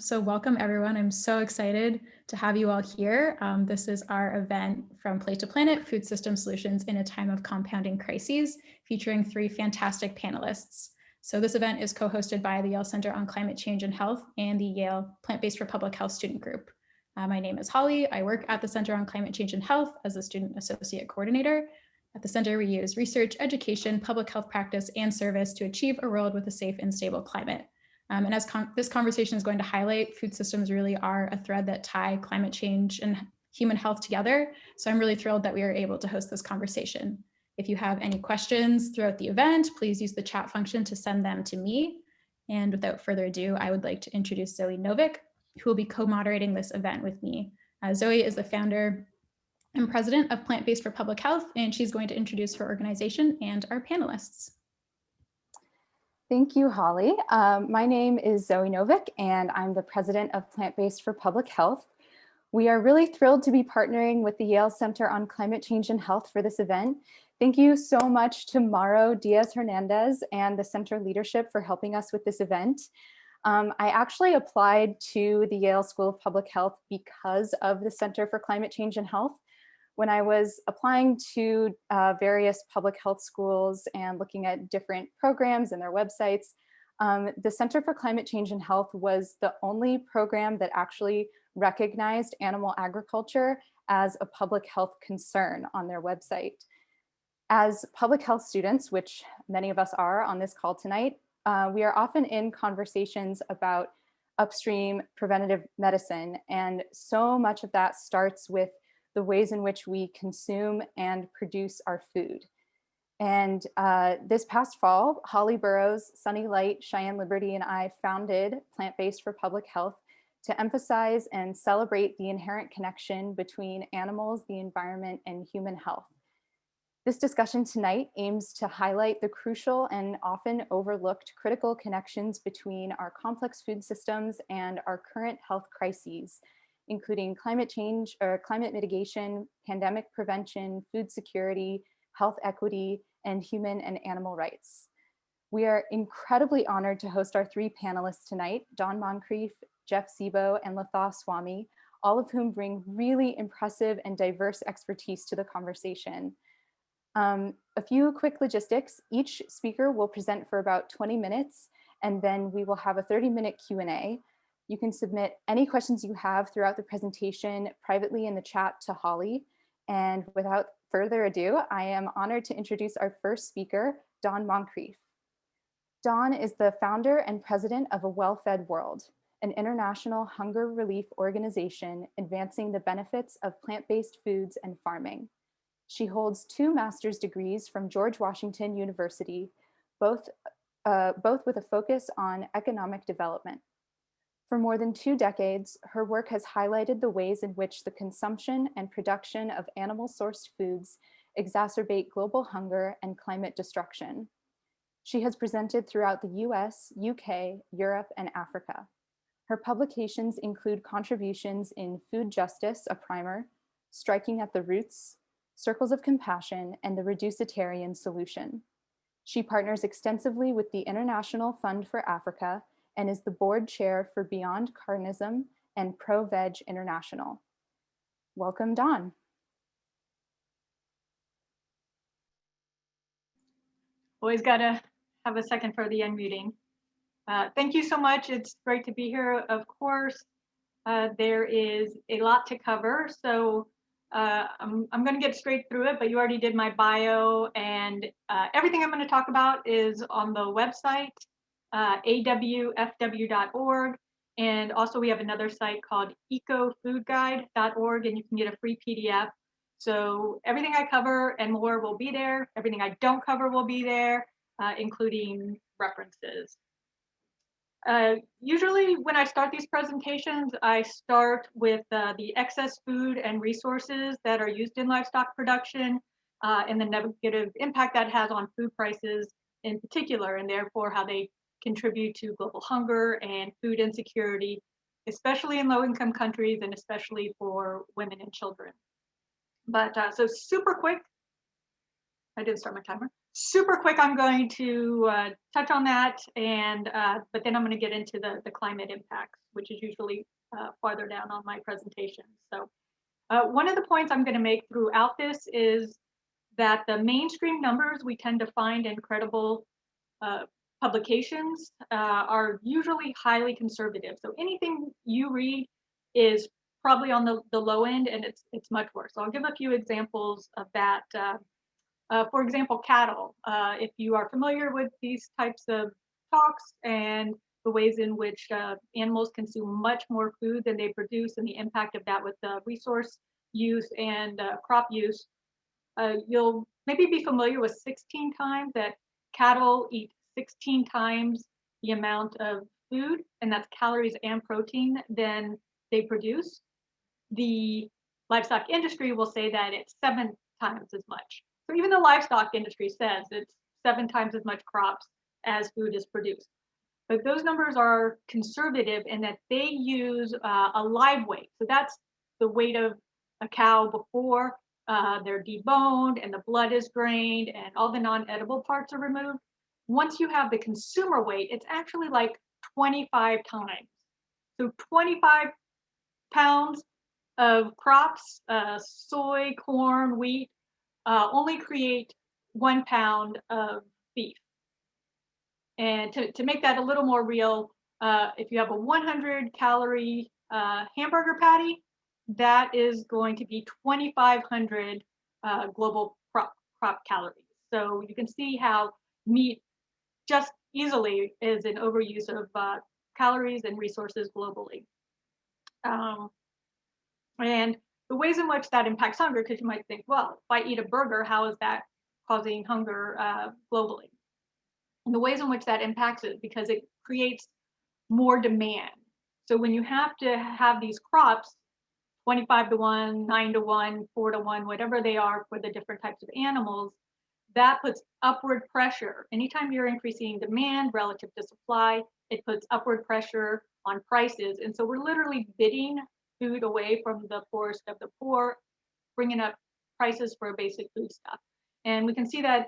So welcome everyone. I'm so excited to have you all here. This is our event From Plate to Planet, Food System Solutions in a Time of Compounding Crises, featuring 3 fantastic panelists. So this event is co-hosted by the Yale Center on Climate Change and Health and the Yale Plant-Based for Public Health Student Group. My name is Holly. I work at the Center on Climate Change and Health as a Student Associate Coordinator. At the center, we use research, education, public health practice, and service to achieve a world with a safe and stable climate. And as this conversation is going to highlight, food systems really are a thread that tie climate change and human health together. So I'm really thrilled that we are able to host this conversation. If you have any questions throughout the event, please use the chat function to send them to me. And without further ado, I would like to introduce Zoe Novick, who will be co-moderating this event with me. Zoe is the founder and president of Plant-Based for Public Health, and she's going to introduce her organization and our panelists. Thank you, Holly. My name is Zoe Novick, and I'm the president of Plant-Based for Public Health. We are really thrilled to be partnering with the Yale Center on Climate Change and Health for this event. Thank you so much to Mauro Diaz-Hernandez and the center leadership for helping us with this event. I actually applied to the Yale School of Public Health because of the Center for Climate Change and Health. When I was applying to various public health schools and looking at different programs and their websites, the Center for Climate Change and Health was the only program that actually recognized animal agriculture as a public health concern on their website. As public health students, which many of us are on this call tonight, we are often in conversations about upstream preventative medicine, and so much of that starts with the ways in which we consume and produce our food. And this past fall, Holly Burrows, Sunny Light, Cheyenne Liberty, and I founded Plant-Based for Public Health to emphasize and celebrate the inherent connection between animals, the environment, and human health. This discussion tonight aims to highlight the crucial and often overlooked critical connections between our complex food systems and our current health crises, including climate change or climate mitigation, pandemic prevention, food security, health equity, and human and animal rights. We are incredibly honored to host our 3 panelists tonight, Don Moncrief, Jeff Sebo, and Latha Swamy, all of whom bring really impressive and diverse expertise to the conversation. A few quick logistics. Each speaker will present for about 20 minutes, and then we will have a 30-minute Q&A. You can submit any questions you have throughout the presentation privately in the chat to Holly. And without further ado, I am honored to introduce our first speaker, Don Moncrief. Don is the founder and president of A Well-Fed World, an international hunger relief organization advancing the benefits of plant-based foods and farming. She holds 2 master's degrees from George Washington University, both with a focus on economic development. For more than 2 decades, her work has highlighted the ways in which the consumption and production of animal-sourced foods exacerbate global hunger and climate destruction. She has presented throughout the US, UK, Europe, and Africa. Her publications include contributions in Food Justice, a Primer, Striking at the Roots, Circles of Compassion, and the Reducitarian Solution. She partners extensively with the International Fund for Africa and is the board chair for Beyond Carnism and Pro-Veg International. Welcome, Don. Always gotta have a second for the unmuting. Thank you so much. It's great to be here. Of course, there is a lot to cover, so I'm gonna get straight through it, but you already did my bio, and everything I'm gonna talk about is on the website, awfw.org, and also we have another site called ecofoodguide.org, and you can get a free PDF. So everything I cover and more will be there. Everything I don't cover will be there, including references. Usually when I start these presentations, I start with the excess food and resources that are used in livestock production and the negative impact that has on food prices in particular, and therefore how they contribute to global hunger and food insecurity, especially in low-income countries and especially for women and children. But so super quick, I didn't start my timer. super quick, I'm going to touch on that, and but then I'm going to get into the climate impacts, which is usually farther down on my presentation. So one of the points I'm going to make throughout this is that the mainstream numbers we tend to find in credible publications are usually highly conservative. So anything you read is probably on the low end, and it's much worse. So I'll give a few examples of that. For example, cattle. If you are familiar with these types of talks and the ways in which animals consume much more food than they produce and the impact of that with resource use and crop use, you'll maybe be familiar with 16 times that cattle eat 16 times the amount of food, and that's calories and protein, than they produce. The livestock industry will say that it's 7 times as much. So even the livestock industry says it's 7 times as much crops as food is produced. But those numbers are conservative in that they use a live weight. So that's the weight of a cow before they're deboned and the blood is drained and all the non-edible parts are removed. Once you have the consumer weight, it's actually like 25 times. So 25 pounds of crops, soy, corn, wheat, only create 1 pound of beef. And to make that a little more real, if you have a 100 calorie hamburger patty, that is going to be 2,500 global crop calories. So you can see how meat just easily is an overuse of calories and resources globally. And the ways in which that impacts hunger, because you might think, well, if I eat a burger, how is that causing hunger globally? And the ways in which that impacts it, because it creates more demand. So when you have to have these crops, 25 to 1, 9 to 1, 4 to 1, whatever they are for the different types of animals, that puts upward pressure. Anytime you're increasing demand relative to supply, it puts upward pressure on prices. And so we're literally bidding food away from the poorest of the poor, bringing up prices for basic food stuff. And we can see that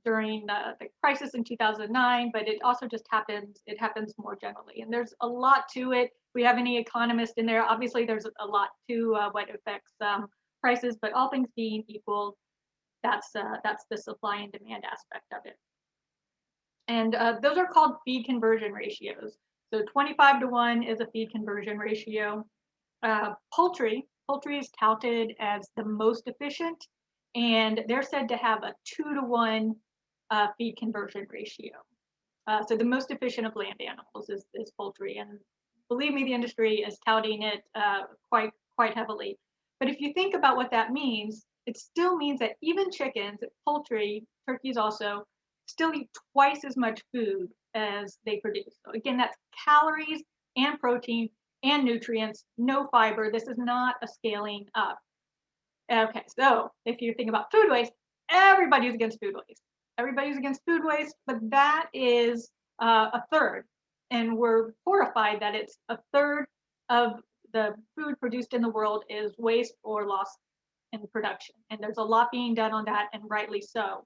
during the crisis in 2009, but it also just happens, it happens more generally. And there's a lot to it. If we have any economists in there, obviously there's a lot to what affects prices, but all things being equal, that's the supply and demand aspect of it. And those are called feed conversion ratios. So 25 to 1 is a feed conversion ratio. Poultry is touted as the most efficient, and they're said to have a 2 to 1 feed conversion ratio. So the most efficient of land animals is poultry, and believe me, the industry is touting it quite heavily. But if you think about what that means, it still means that even chickens, poultry, turkeys also, still eat twice as much food as they produce. So again, that's calories and protein and nutrients, no fiber. This is not a scaling up. Okay, so if you think about food waste, everybody's against food waste. Everybody's against food waste, but that is a third. And we're horrified that it's a third of the food produced in the world is waste or lost in production. And there's a lot being done on that, and rightly so.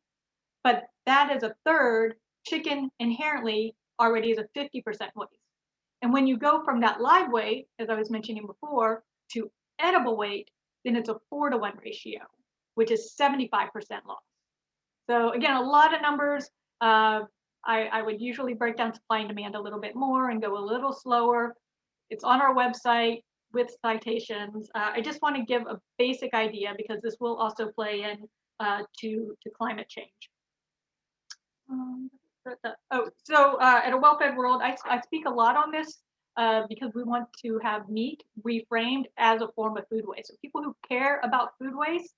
But that is a third. Chicken inherently already is a 50% waste. And when you go from that live weight, as I was mentioning before, to edible weight, then it's a 4 to 1 ratio, which is 75% loss. So again, a lot of numbers. I would usually break down supply and demand a little bit more and go a little slower. It's on our website with citations. I just want to give a basic idea because this will also play in to climate change. At a well-fed world, I speak a lot on this because we want to have meat reframed as a form of food waste. So people who care about food waste,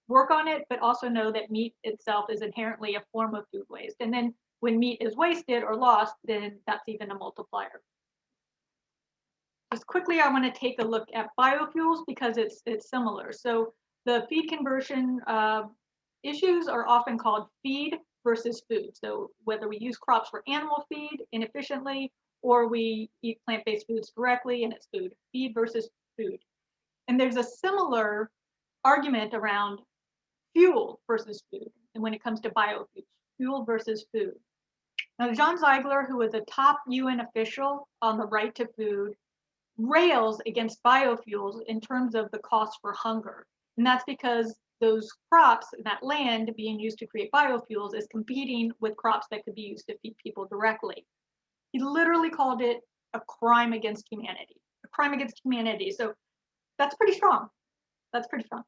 work on it, but also know that meat itself is inherently a form of food waste. And then when meat is wasted or lost, then that's even a multiplier. Just quickly, I want to take a look at biofuels because it's similar. So the feed conversion issues are often called feed versus food. So whether we use crops for animal feed inefficiently or we eat plant-based foods directly and it's food, feed versus food. And there's a similar argument around fuel versus food. when it comes to biofuels, fuel versus food. Now, John Ziegler, who was a top UN official on the right to food, rails against biofuels in terms of the cost for hunger. And that's because those crops and that land being used to create biofuels is competing with crops that could be used to feed people directly. He literally called it a crime against humanity, a crime against humanity. So that's pretty strong. That's pretty strong.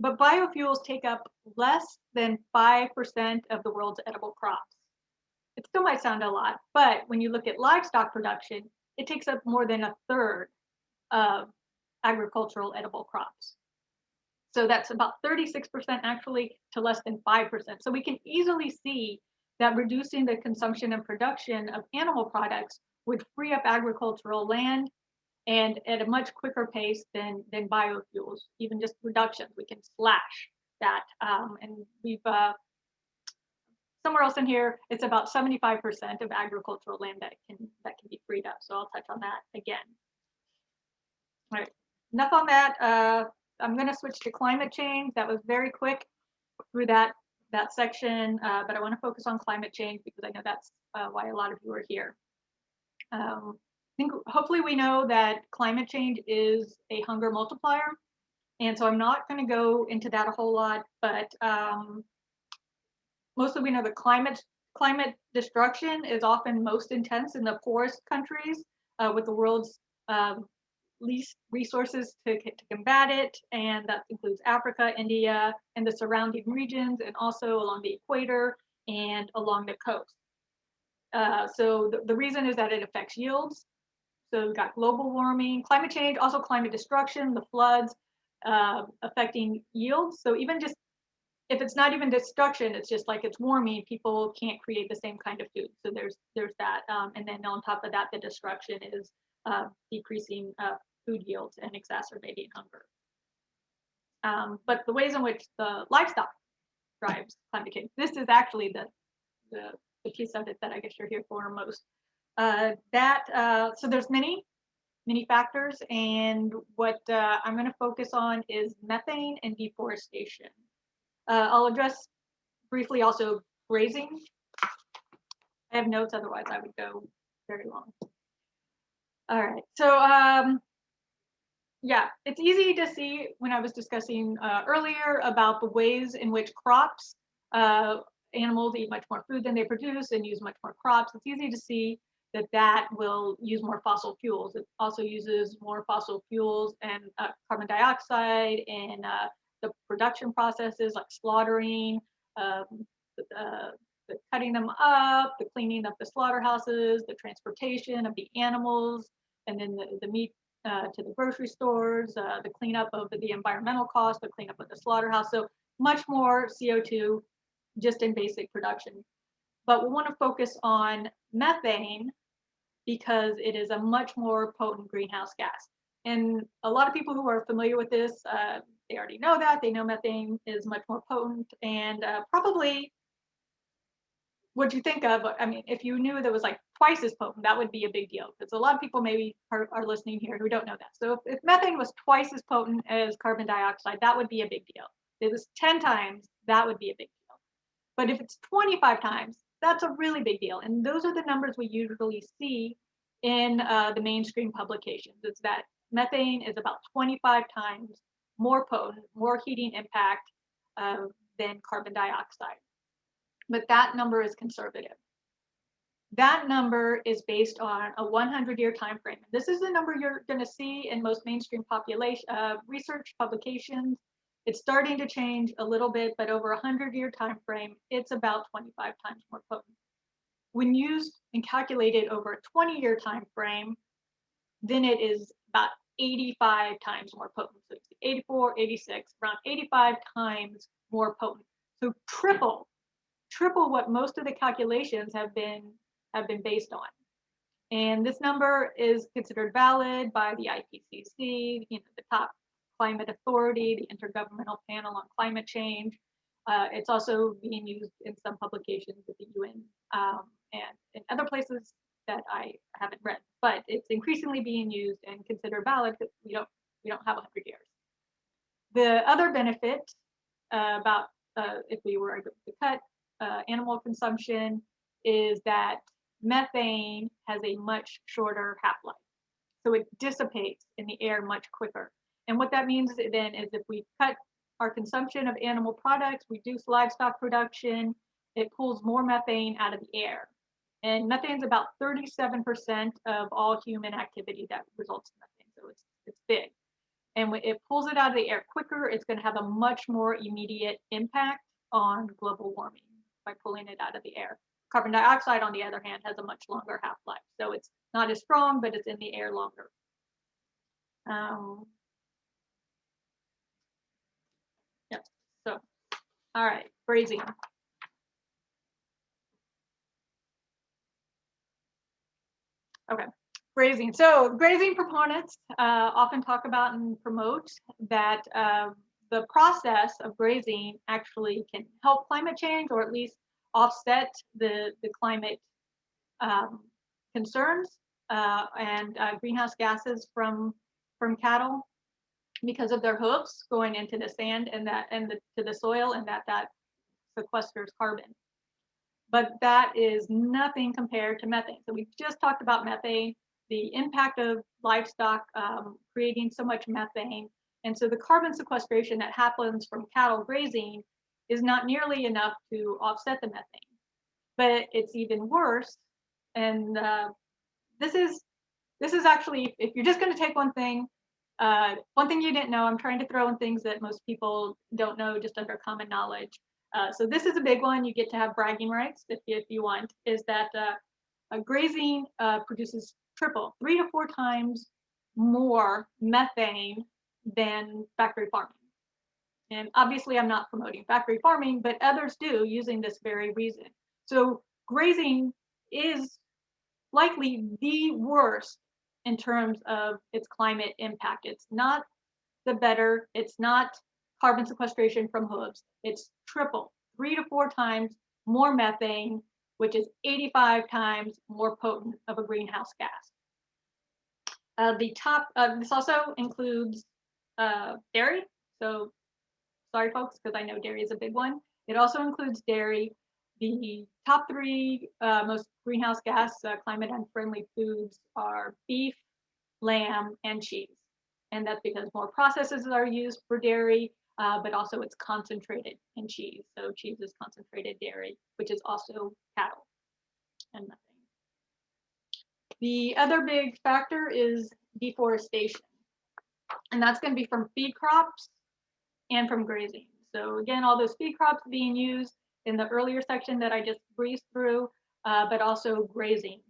But biofuels take up less than 5% of the world's edible crops. It still might sound a lot, but when you look at livestock production, it takes up more than a third of agricultural edible crops. So that's about 36% actually to less than 5%. So we can easily see that reducing the consumption and production of animal products would free up agricultural land and at a much quicker pace than biofuels. Even just reductions, we can slash that. And we've somewhere else in here, it's about 75% of agricultural land that can be freed up. So I'll touch on that again. All right, enough on that. I'm going to switch to climate change. That was very quick through that section, but I want to focus on climate change because I know that's why a lot of you are here. I think hopefully we know that climate change is a hunger multiplier, and so I'm not going to go into that a whole lot, but mostly we know that climate destruction is often most intense in the poorest countries with the world's least resources to combat it, and that includes Africa, India, and the surrounding regions, and also along the equator and along the coast. So the reason is that it affects yields. So we've got global warming, climate change, also climate destruction, the floods affecting yields. So even just if it's not even destruction, it's just like it's warming, people can't create the same kind of food. So there's that. And then on top of that, the destruction is decreasing food yields and exacerbating hunger. But the ways in which the livestock drives climate change, this is actually the piece of it that I guess you're here for most. So there's many factors, and what I'm going to focus on is methane and deforestation. I'll address briefly also grazing. I have notes, otherwise I would go very long. All right, so yeah, it's easy to see when I was discussing earlier about the ways in which crops, animals eat much more food than they produce and use much more crops. It's easy to see that will use more fossil fuels. It also uses more fossil fuels and carbon dioxide in the production processes like slaughtering, the cutting them up, the cleaning up the slaughterhouses, the transportation of the animals, and then the meat to the grocery stores, the cleanup of the environmental costs, the cleanup of the slaughterhouse. So much more CO2 just in basic production. But we want to focus on methane because it is a much more potent greenhouse gas. And a lot of people who are familiar with this, they already know that. They know methane is much more potent, and probably what you think of, I mean, if you knew that was like twice as potent, that would be a big deal, because a lot of people maybe are listening here who don't know that. So if methane was twice as potent as carbon dioxide, that would be a big deal. If it was 10 times, that would be a big deal. But if it's 25 times, that's a really big deal. And those are the numbers we usually see in the mainstream publications. It's that methane is about 25 times more potent, more heating impact than carbon dioxide. But that number is conservative. That number is based on a 100-year time frame. This is the number you're going to see in most mainstream population research publications. It's starting to change a little bit, but over a 100-year time frame, it's about 25 times more potent. When used and calculated over a 20-year time frame, then it is about 85 times more potent. So it's 84, 86, around 85 times more potent. So triple what most of the calculations have been based on. And this number is considered valid by the IPCC, the top climate authority, the Intergovernmental Panel on Climate Change. It's also being used in some publications at the UN and in other places that I haven't read, but it's increasingly being used and considered valid because we don't have 100 years. The other benefit about if we were to cut animal consumption, is that methane has a much shorter half-life. So it dissipates in the air much quicker. And what that means then is if we cut our consumption of animal products, reduce livestock production, it pulls more methane out of the air. And methane is about 37% of all human activity that results in methane. So it's big. And when it pulls it out of the air quicker, it's going to have a much more immediate impact on global warming by pulling it out of the air. Carbon dioxide, on the other hand, has a much longer half-life. So it's not as strong, but it's in the air longer. Yep. So, all right, grazing. Okay, grazing. So grazing proponents often talk about and promote that the process of grazing actually can help climate change, or at least offset the climate concerns and greenhouse gases from cattle because of their hooves going into the sand and to the soil, and that sequesters carbon. But that is nothing compared to methane. So we just talked about methane, the impact of livestock creating so much methane. And so the carbon sequestration that happens from cattle grazing is not nearly enough to offset the methane. But it's even worse. And this is actually, if you're just going to take one thing you didn't know, I'm trying to throw in things that most people don't know just under common knowledge. So this is a big one. You get to have bragging rights if you want, is that grazing produces 3 to 4 times more methane than factory farming. And obviously I'm not promoting factory farming, but others do, using this very reason. So grazing is likely the worst in terms of its climate impact. It's not the better, it's not carbon sequestration from hooves, it's triple, 3 to 4 times more methane, which is 85 times more potent of a greenhouse gas. This also includes dairy. So sorry folks, because I know dairy is a big one. It also includes dairy. The top 3 most greenhouse gas climate unfriendly foods are beef, lamb, and cheese. And that's because more processes are used for dairy, but also it's concentrated in cheese. So cheese is concentrated dairy, which is also cattle and methane. The other big factor is deforestation. And that's going to be from feed crops and from grazing. So again, all those feed crops being used in the earlier section that I just breezed through, but also grazing.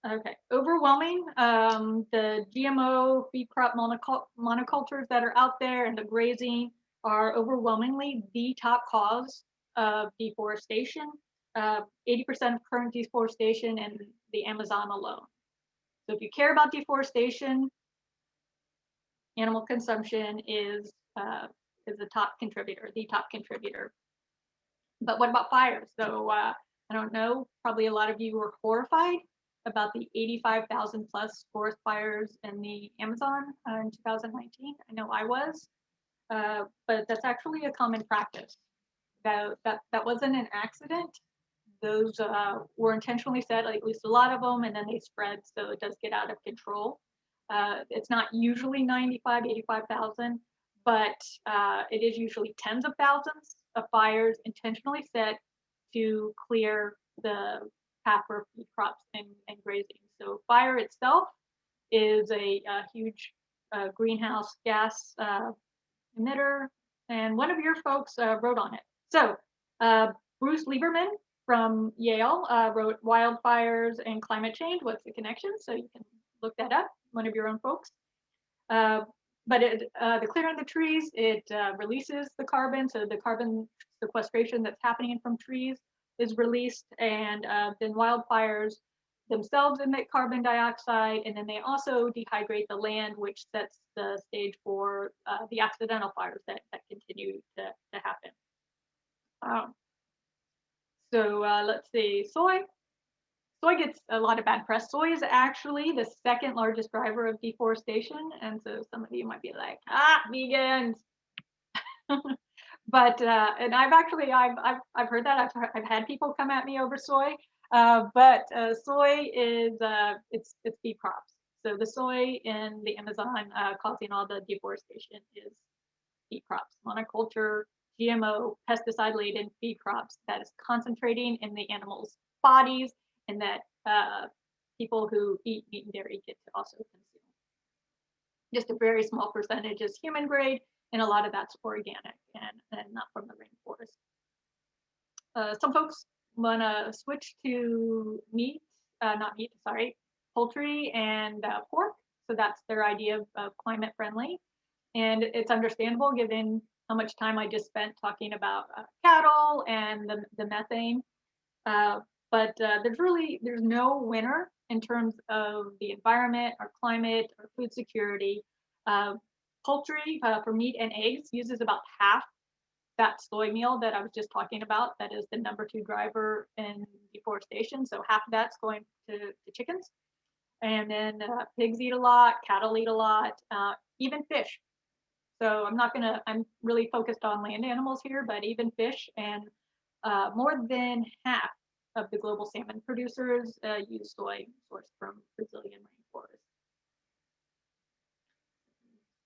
Okay, overwhelming. The GMO feed crop monocultures that are out there and the grazing are overwhelmingly the top cause of deforestation. 80% of current deforestation in the Amazon alone. So if you care about deforestation, animal consumption is the top contributor, But what about fires? So I don't know, probably a lot of you were horrified about the 85,000 plus forest fires in the Amazon in 2019. I know I was, but that's actually a common practice. That wasn't an accident. Those were intentionally set, at least a lot of them, and then they spread, so it does get out of control. It's not usually 95, 85,000, but it is usually tens of thousands of fires intentionally set to clear the path for feed crops and grazing. So fire itself is a huge greenhouse gas emitter, and one of your folks wrote on it. So Bruce Lieberman from Yale wrote Wildfires and Climate Change, What's the Connection? So you can look that up, one of your own folks. But the clearing of the trees, it releases the carbon. So the carbon sequestration that's happening from trees is released, and then wildfires themselves emit carbon dioxide, and then they also dehydrate the land, which sets the stage for the accidental fires that continue to happen. So let's see, soy. Soy gets a lot of bad press. Soy is actually the second largest driver of deforestation. And so some of you might be like, vegans. But and I've heard that I've had people come at me over soy, but soy is it's beef crops. So the soy in the Amazon causing all the deforestation is beef crops, monoculture, GMO, pesticide-laden feed crops that is concentrating in the animals' bodies, and that people who eat meat and dairy get to also consume. Just a very small percentage is human grade, and a lot of that's organic and not from the rainforest. Some folks want to switch to meat, not meat, sorry, poultry and pork. So that's their idea of climate friendly. And it's understandable given how much time I just spent talking about cattle and the methane. But there's no winner in terms of the environment, our climate, our food security. Poultry for meat and eggs uses about half that soy meal that I was just talking about. That is the #2 driver in deforestation. So half of that's going to chickens. And then pigs eat a lot, cattle eat a lot, even fish. So I'm really focused on land animals here, but even fish, and more than half of the global salmon producers use soy sourced from Brazilian rainforests.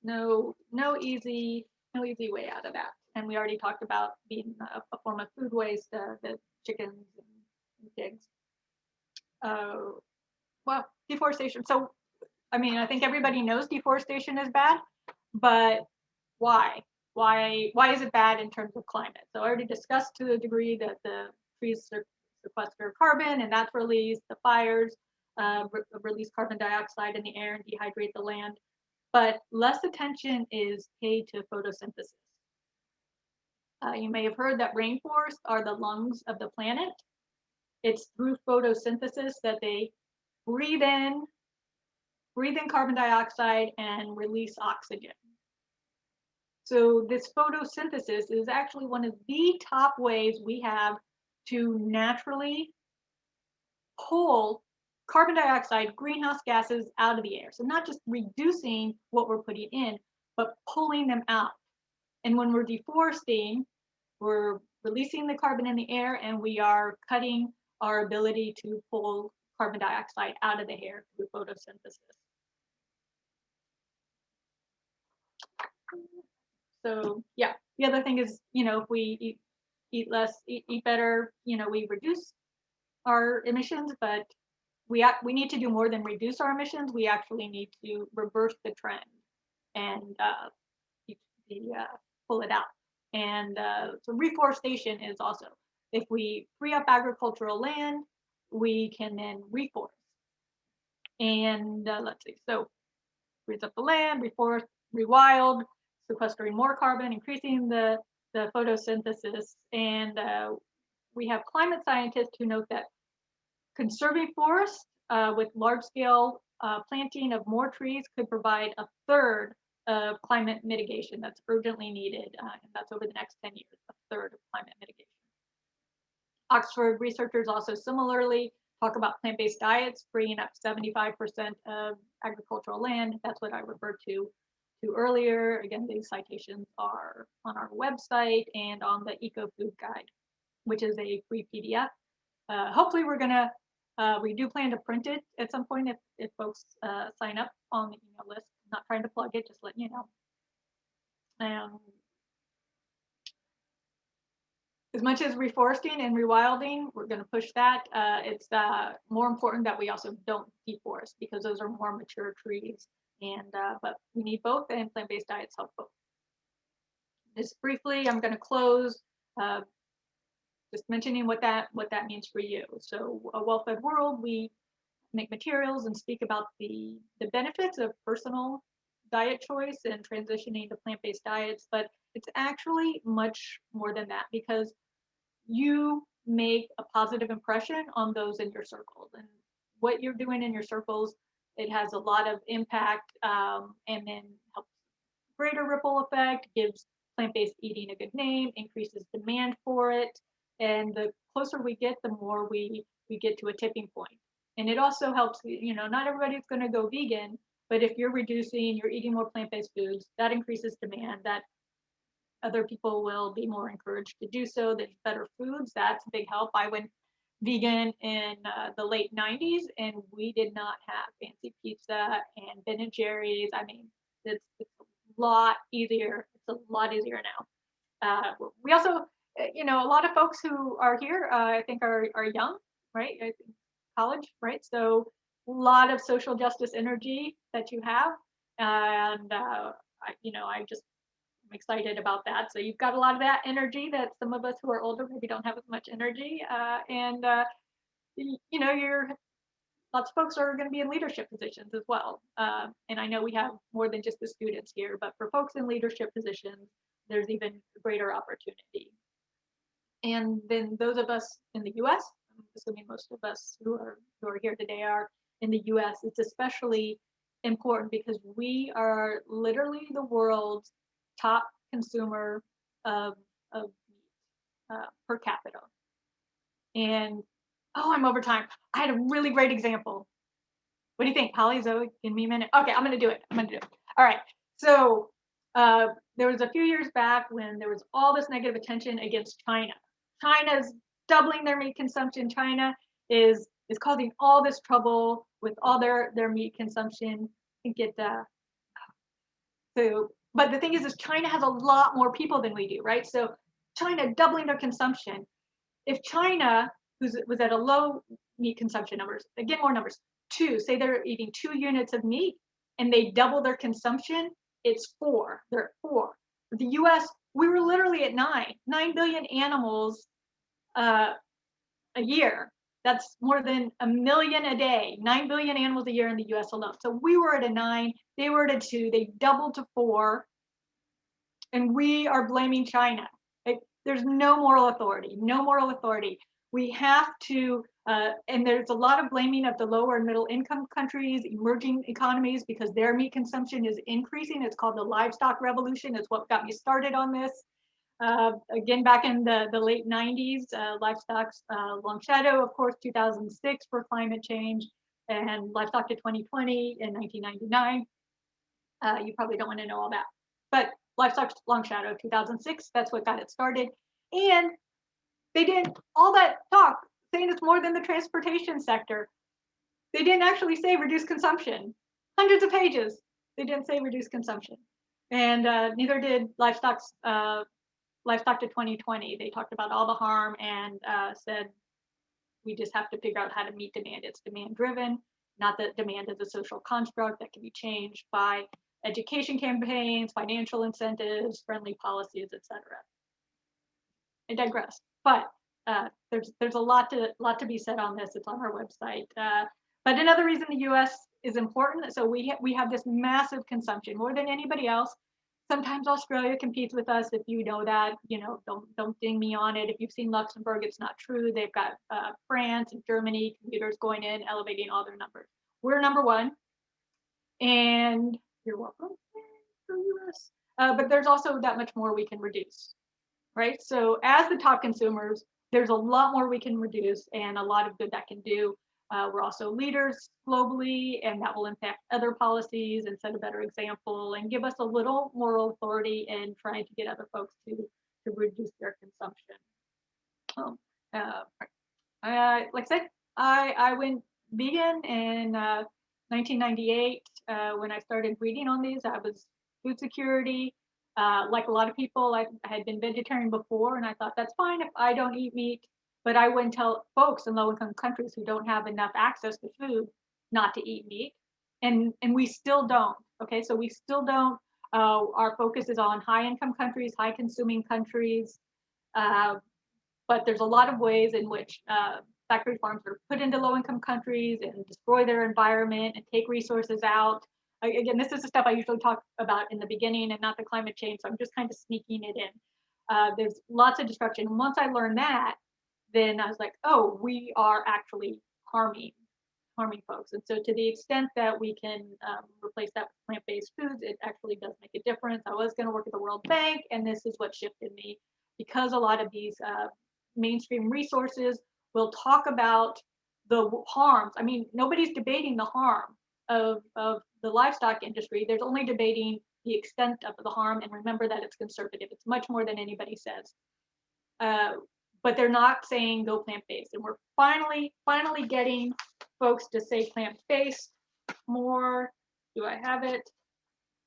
No easy way out of that. And we already talked about being a form of food waste, the chickens and pigs. Well, deforestation. So, I mean, I think everybody knows deforestation is bad, but why? Why is it bad in terms of climate? So I already discussed to the degree that the trees sequester carbon and that's released, the fires release carbon dioxide in the air and dehydrate the land. But less attention is paid to photosynthesis. You may have heard that rainforests are the lungs of the planet. It's through photosynthesis that they breathe in carbon dioxide and release oxygen. So this photosynthesis is actually one of the top ways we have to naturally pull carbon dioxide, greenhouse gases out of the air. So not just reducing what we're putting in, but pulling them out. And when we're deforesting, we're releasing the carbon in the air and we are cutting our ability to pull carbon dioxide out of the air through photosynthesis. So yeah, the other thing is, if we eat less, eat better, we reduce our emissions, but we need to do more than reduce our emissions. We actually need to reverse the trend and pull it out. And so reforestation is also, if we free up agricultural land, we can then reforest. And let's see, so frees up the land, reforest, rewild, sequestering more carbon, increasing the photosynthesis. And we have climate scientists who note that conserving forests with large-scale planting of more trees could provide a third of climate mitigation that's urgently needed, and that's over the next 10 years, a third of climate mitigation. Oxford researchers also similarly talk about plant-based diets, freeing up 75% of agricultural land. That's what I referred to earlier. Again, these citations are on our website and on the Eco Food Guide, which is a free PDF. Hopefully we do plan to print it at some point if folks sign up on the email list. I'm not trying to plug it, just letting you know. As much as reforesting and rewilding, we're going to push that. It's more important that we also don't deforest because those are more mature trees. And but we need both, and plant-based diets help both. Just briefly, I'm going to close just mentioning what that means for you. So a well-fed world, we make materials and speak about the benefits of personal diet choice and transitioning to plant-based diets, but it's actually much more than that because you make a positive impression on those in your circles, and what you're doing in your circles, it has a lot of impact, and then helps greater ripple effect, gives plant-based eating a good name, increases demand for it, and the closer we get, the more we get to a tipping point. And it also helps, not everybody's going to go vegan, but if you're reducing, you're eating more plant-based foods, that increases demand, that other people will be more encouraged to do so. There's better foods. That's a big help. I went vegan in the late 90s, and we did not have fancy pizza and Ben and Jerry's. I mean, it's a lot easier. It's a lot easier now. We also, a lot of folks who are here, I think are young, right? I think college, right? So a lot of social justice energy that you have, and I just I'm excited about that. So you've got a lot of that energy that some of us who are older maybe don't have as much energy, and you're lots of folks are going to be in leadership positions as well. And I know we have more than just the students here, but for folks in leadership positions, there's even greater opportunity. And then those of us in the U.S., I'm assuming most of us who are here today are in the U.S., it's especially important because we are literally the world's top consumer of meat per capita. And oh, I'm over time. I had a really great example. What do you think, Holly, Zoe? Give me a minute. Okay, I'm gonna do it. All right. So there was a few years back when there was all this negative attention against China. China's doubling their meat consumption. China is causing all this trouble with all their meat consumption. I think but the thing is China has a lot more people than we do, right? So China doubling their consumption. If China, was at a low meat consumption numbers, again, more numbers, say they're eating 2 units of meat and they double their consumption, it's 4. They're at 4. The US, we were literally at 9 billion animals a year. That's more than 1 million a day, 9 billion animals a year in the US alone. So we were at a 9, they were at a 2, they doubled to 4, and we are blaming China. There's no moral authority, We have to, and there's a lot of blaming of the lower and middle income countries, emerging economies, because their meat consumption is increasing. It's called the livestock revolution. It's what got me started on this. Again, back in the late 90s, livestock's long shadow, of course, 2006 for climate change, and livestock to 2020 in 1999. You probably don't want to know all that, but livestock's long shadow, 2006, that's what got it started. And they did all that talk saying it's more than the transportation sector. They didn't actually say reduce consumption. Hundreds of pages, they didn't say reduce consumption. And neither did livestock to 2020. They talked about all the harm and said we just have to figure out how to meet demand. It's demand driven, not that demand is a social construct that can be changed by education campaigns, financial incentives, friendly policies, etc. I digress, but there's a lot to be said on this. It's on our website. But another reason the U.S. is important, so we have this massive consumption, more than anybody else. Sometimes Australia competes with us. If you know that, don't ding me on it. If you've seen Luxembourg, it's not true. They've got France and Germany computers going in, elevating all their numbers. We're number 1, and you're welcome for US. But there's also that much more we can reduce, right? So as the top consumers, there's a lot more we can reduce and a lot of good that can do. We're also leaders globally, and that will impact other policies and set a better example and give us a little moral authority in trying to get other folks to reduce their consumption. Like I said, I went vegan in 1998. When I started reading on these, I was food security. Like a lot of people, I had been vegetarian before, and I thought that's fine if I don't eat meat. But I wouldn't tell folks in low-income countries who don't have enough access to food not to eat meat, and we still don't. Okay, so we still don't. Our focus is on high-income countries, high-consuming countries, but there's a lot of ways in which factory farms are put into low-income countries and destroy their environment and take resources out. Again, this is the stuff I usually talk about in the beginning and not the climate change, so I'm just kind of sneaking it in. There's lots of destruction. And once I learned that, then I was like, oh, we are actually harming folks. And so to the extent that we can replace that with plant-based foods, it actually does make a difference. I was going to work at the World Bank, and this is what shifted me, because a lot of these mainstream resources will talk about the harms. I mean, nobody's debating the harm of the livestock industry. There's only debating the extent of the harm, and remember that it's conservative. It's much more than anybody says. But they're not saying go plant-based, and we're finally getting folks to say plant-based more. Do I have it?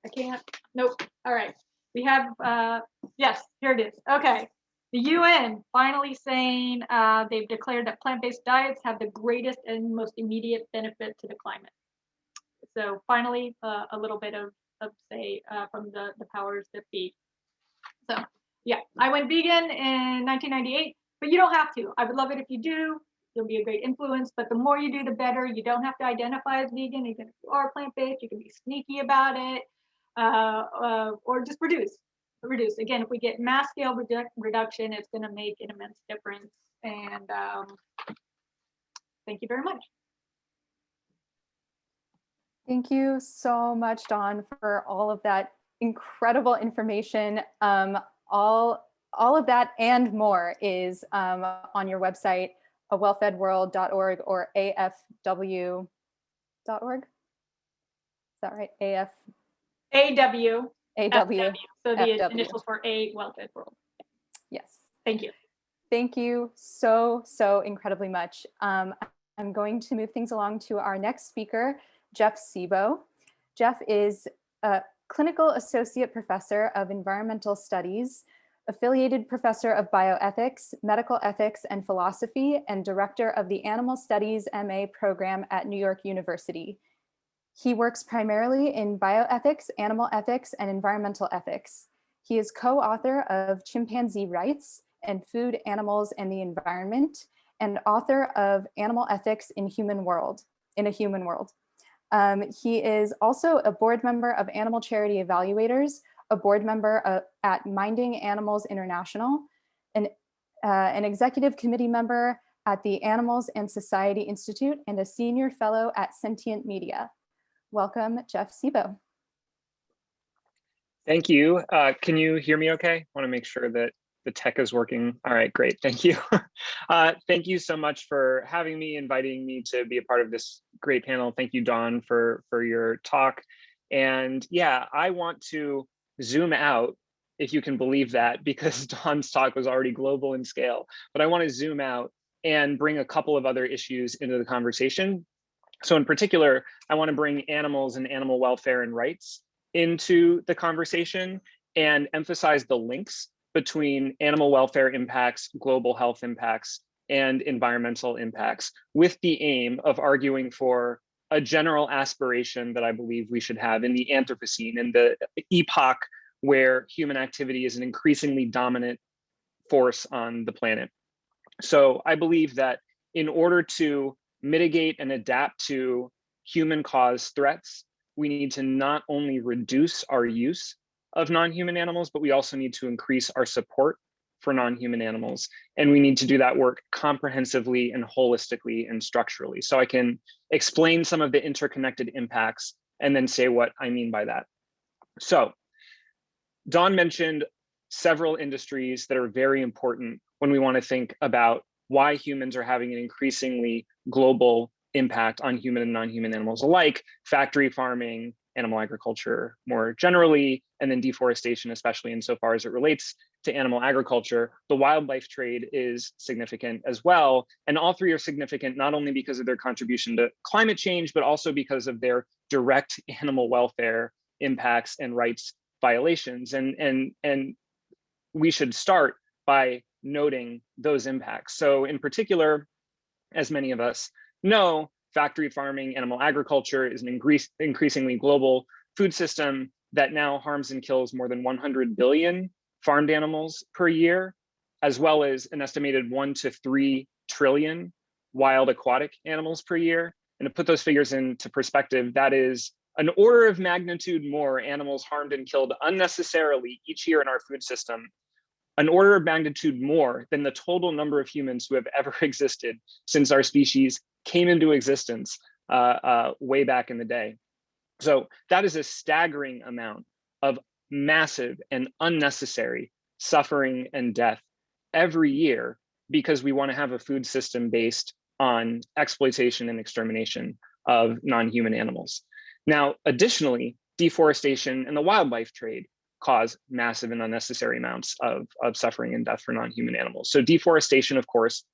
I can't. Nope. All right. We have, yes, here it is. Okay. The UN finally saying they've declared that plant-based diets have the greatest and most immediate benefit to the climate. So finally, a little bit of say from the powers that be. So yeah, I went vegan in 1998, but you don't have to. I would love it if you do. You'll be a great influence, but the more you do, the better. You don't have to identify as vegan. Even if you are plant-based, you can be sneaky about it, or just reduce. Again, if we get mass scale reduction, it's going to make an immense difference. And thank you very much. Thank you so much, Dawn, for all of that incredible information. All of that and more is on your website, awellfedworld.org or afw.org. Is that right? AW. AW. So the FW. initials for A Well-Fed World. Yes. Thank you. Thank you so incredibly much. I'm going to move things along to our next speaker, Jeff Sebo. Jeff is a clinical associate professor of environmental studies, affiliated professor of bioethics, medical ethics and philosophy, and director of the Animal Studies MA program at New York University. He works primarily in bioethics, animal ethics, and environmental ethics. He is co-author of Chimpanzee Rights and Food, Animals, and the Environment, and author of Animal Ethics in a Human World. He is also a board member of Animal Charity Evaluators, a board member at Minding Animals International, an executive committee member at the Animals and Society Institute, and a senior fellow at Sentient Media. Welcome, Jeff Sebo. Thank you. Can you hear me okay? I want to make sure that the tech is working. All right, great, thank you. Thank you so much for having me, inviting me to be a part of this great panel. Thank you, Dawn, for your talk. And yeah, I want to zoom out, if you can believe that, because Dawn's talk was already global in scale, but I want to zoom out and bring a couple of other issues into the conversation. So in particular, I want to bring animals and animal welfare and rights into the conversation and emphasize the links between animal welfare impacts, global health impacts, and environmental impacts, with the aim of arguing for a general aspiration that I believe we should have in the Anthropocene, in the epoch where human activity is an increasingly dominant force on the planet. So I believe that in order to mitigate and adapt to human-caused threats, we need to not only reduce our use of non-human animals, but we also need to increase our support for non-human animals. And we need to do that work comprehensively and holistically and structurally. So I can explain some of the interconnected impacts and then say what I mean by that. So Dawn mentioned several industries that are very important when we want to think about why humans are having an increasingly global impact on human and non-human animals alike: factory farming, animal agriculture more generally, and then deforestation, especially insofar as it relates to animal agriculture. The wildlife trade is significant as well. And all three are significant not only because of their contribution to climate change, but also because of their direct animal welfare impacts and rights violations. And we should start by noting those impacts. So in particular, as many of us know, factory farming, animal agriculture is an increasingly global food system that now harms and kills more than 100 billion farmed animals per year, as well as an estimated 1 to 3 trillion wild aquatic animals per year. And to put those figures into perspective, that is an order of magnitude more animals harmed and killed unnecessarily each year in our food system, an order of magnitude more than the total number of humans who have ever existed since our species came into existence way back in the day. So that is a staggering amount of massive and unnecessary suffering and death every year because we want to have a food system based on exploitation and extermination of non-human animals. Now, additionally, deforestation, and the wildlife trade cause massive and unnecessary amounts of suffering and death for non-human animals. So deforestation, of course,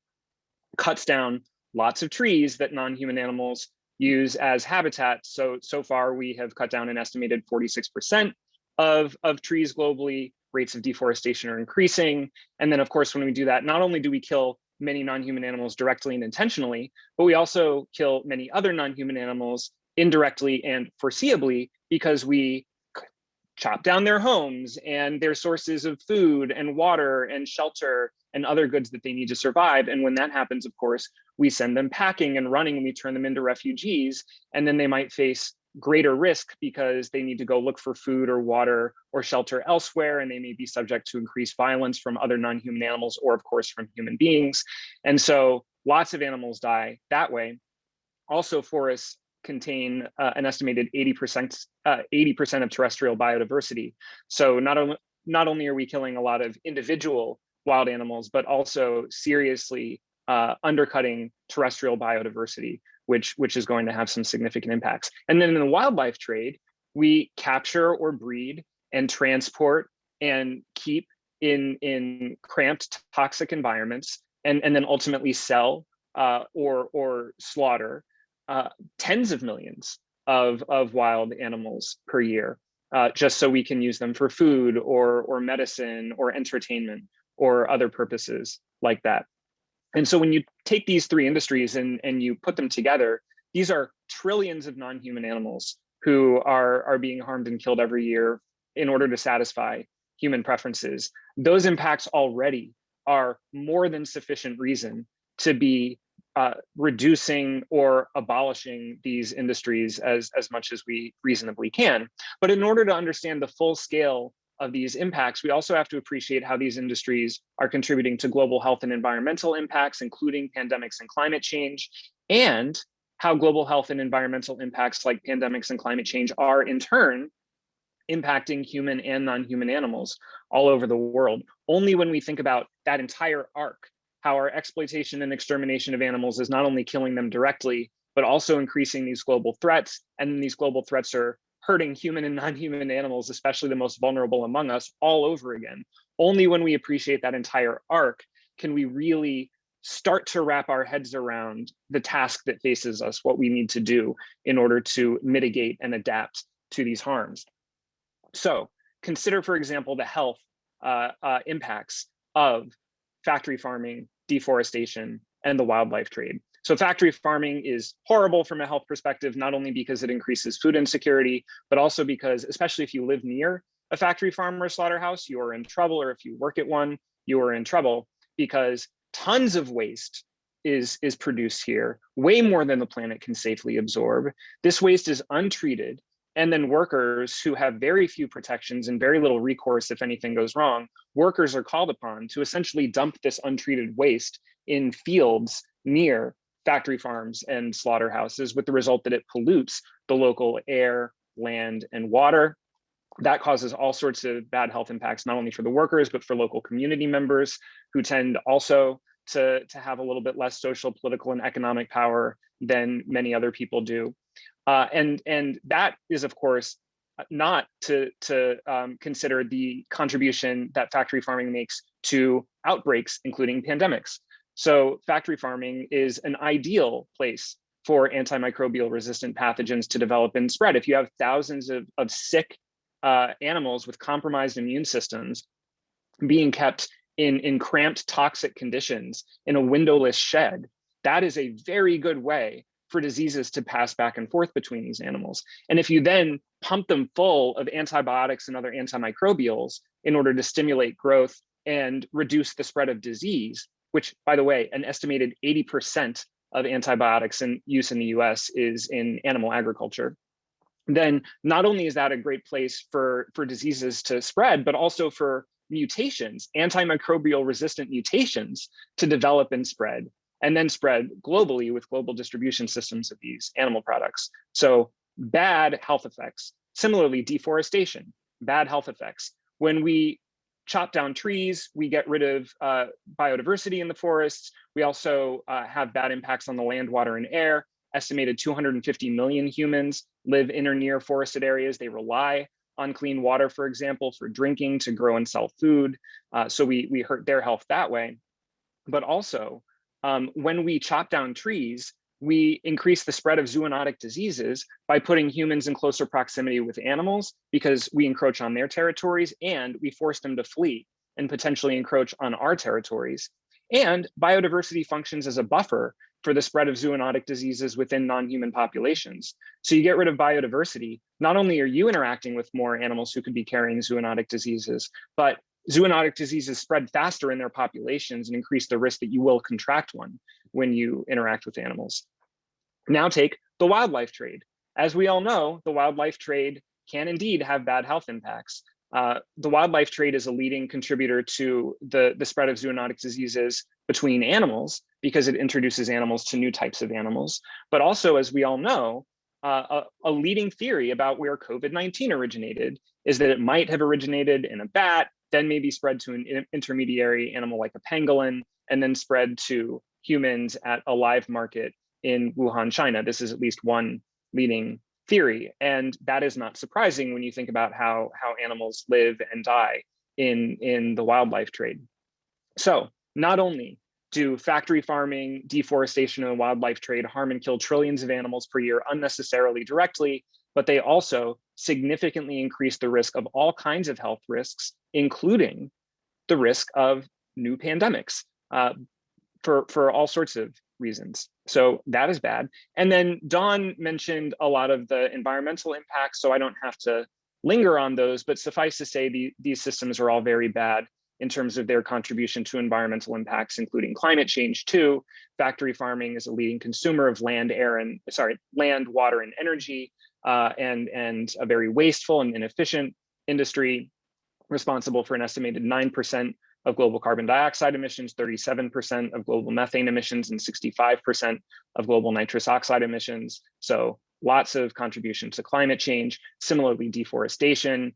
cuts down lots of trees that non-human animals use as habitat. So far we have cut down an estimated 46% of trees globally. Rates of deforestation are increasing. And then of course, when we do that, not only do we kill many non-human animals directly and intentionally, but we also kill many other non-human animals indirectly and foreseeably because we chop down their homes and their sources of food and water and shelter and other goods that they need to survive. And when that happens, of course, we send them packing and running and we turn them into refugees. And then they might face greater risk because they need to go look for food or water or shelter elsewhere. And they may be subject to increased violence from other non-human animals or of course from human beings. And so lots of animals die that way. Also, forests contain an estimated 80% of terrestrial biodiversity. So not only are we killing a lot of individual wild animals, but also seriously undercutting terrestrial biodiversity, which is going to have some significant impacts. And then in the wildlife trade, we capture or breed and transport and keep in cramped, toxic environments, and then ultimately sell or slaughter tens of millions of wild animals per year, just so we can use them for food or medicine or entertainment or other purposes like that. And so when you take these three industries and you put them together, these are trillions of non-human animals who are being harmed and killed every year in order to satisfy human preferences. Those impacts already are more than sufficient reason to be reducing or abolishing these industries as much as we reasonably can. But in order to understand the full scale of these impacts, we also have to appreciate how these industries are contributing to global health and environmental impacts, including pandemics and climate change, and how global health and environmental impacts like pandemics and climate change are in turn impacting human and non-human animals all over the world. Only when we think about that entire arc, how our exploitation and extermination of animals is not only killing them directly, but also increasing these global threats, and these global threats are hurting human and non-human animals, especially the most vulnerable among us, all over again. Only when we appreciate that entire arc can we really start to wrap our heads around the task that faces us, what we need to do in order to mitigate and adapt to these harms. So consider, for example, the health impacts of factory farming, deforestation, and the wildlife trade. So factory farming is horrible from a health perspective, not only because it increases food insecurity, but also because, especially if you live near a factory farm or slaughterhouse, you are in trouble, or if you work at one, you are in trouble because tons of waste is produced here, way more than the planet can safely absorb. This waste is untreated, and then workers who have very few protections and very little recourse if anything goes wrong, workers are called upon to essentially dump this untreated waste in fields near factory farms and slaughterhouses, with the result that it pollutes the local air, land, and water. That causes all sorts of bad health impacts, not only for the workers, but for local community members who tend also to have a little bit less social, political, and economic power than many other people do. And that is, of course, not to consider the contribution that factory farming makes to outbreaks, including pandemics. So factory farming is an ideal place for antimicrobial resistant pathogens to develop and spread. If you have thousands of sick animals with compromised immune systems being kept in cramped, toxic conditions in a windowless shed, that is a very good way for diseases to pass back and forth between these animals. And if you then pump them full of antibiotics and other antimicrobials in order to stimulate growth and reduce the spread of disease, which, by the way, an estimated 80% of antibiotics in use in the US is in animal agriculture, then not only is that a great place for diseases to spread, but also for mutations, antimicrobial resistant mutations to develop and spread, and then spread globally with global distribution systems of these animal products. So bad health effects. Similarly, deforestation, bad health effects. When we chop down trees, we get rid of biodiversity in the forests. We also have bad impacts on the land, water, and air. Estimated 250 million humans live in or near forested areas. They rely on clean water, for example, for drinking, to grow and sell food. So we hurt their health that way. But also, when we chop down trees, we increase the spread of zoonotic diseases by putting humans in closer proximity with animals, because we encroach on their territories and we force them to flee and potentially encroach on our territories. And biodiversity functions as a buffer for the spread of zoonotic diseases within non-human populations. So you get rid of biodiversity, not only are you interacting with more animals who could be carrying zoonotic diseases, but zoonotic diseases spread faster in their populations and increase the risk that you will contract one when you interact with animals. Now take the wildlife trade. As we all know, the wildlife trade can indeed have bad health impacts. The wildlife trade is a leading contributor to the spread of zoonotic diseases between animals, because it introduces animals to new types of animals. But also, as we all know, a leading theory about where COVID-19 originated is that it might have originated in a bat, then maybe spread to an intermediary animal like a pangolin, and then spread to humans at a live market in Wuhan, China. This is at least one leading theory. And that is not surprising when you think about how animals live and die in the wildlife trade. So not only do factory farming, deforestation, and wildlife trade harm and kill trillions of animals per year unnecessarily directly, but they also significantly increase the risk of all kinds of health risks, including the risk of new pandemics for all sorts of reasons. So that is bad. And then Dawn mentioned a lot of the environmental impacts, so I don't have to linger on those, but suffice to say, these systems are all very bad in terms of their contribution to environmental impacts, including climate change too. Factory farming is a leading consumer of land, water, and energy, and a very wasteful and inefficient industry, responsible for an estimated 9% of global carbon dioxide emissions, 37% of global methane emissions, and 65% of global nitrous oxide emissions. So lots of contribution to climate change. Similarly, deforestation,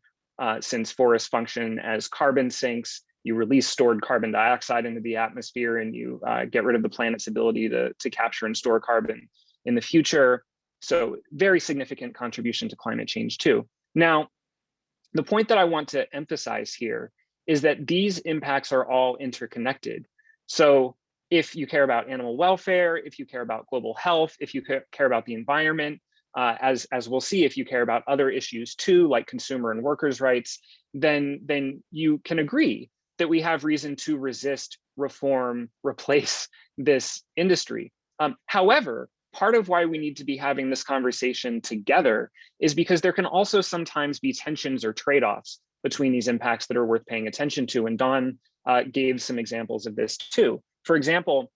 since forests function as carbon sinks, you release stored carbon dioxide into the atmosphere, and you get rid of the planet's ability to capture and store carbon in the future. So very significant contribution to climate change too. Now, the point that I want to emphasize here is that these impacts are all interconnected. So if you care about animal welfare, if you care about global health, if you care about the environment, as we'll see, if you care about other issues too, like consumer and workers' rights, then you can agree that we have reason to resist, reform, replace this industry. However, part of why we need to be having this conversation together is because there can also sometimes be tensions or trade-offs between these impacts that are worth paying attention to. And Dawn gave some examples of this too. For example,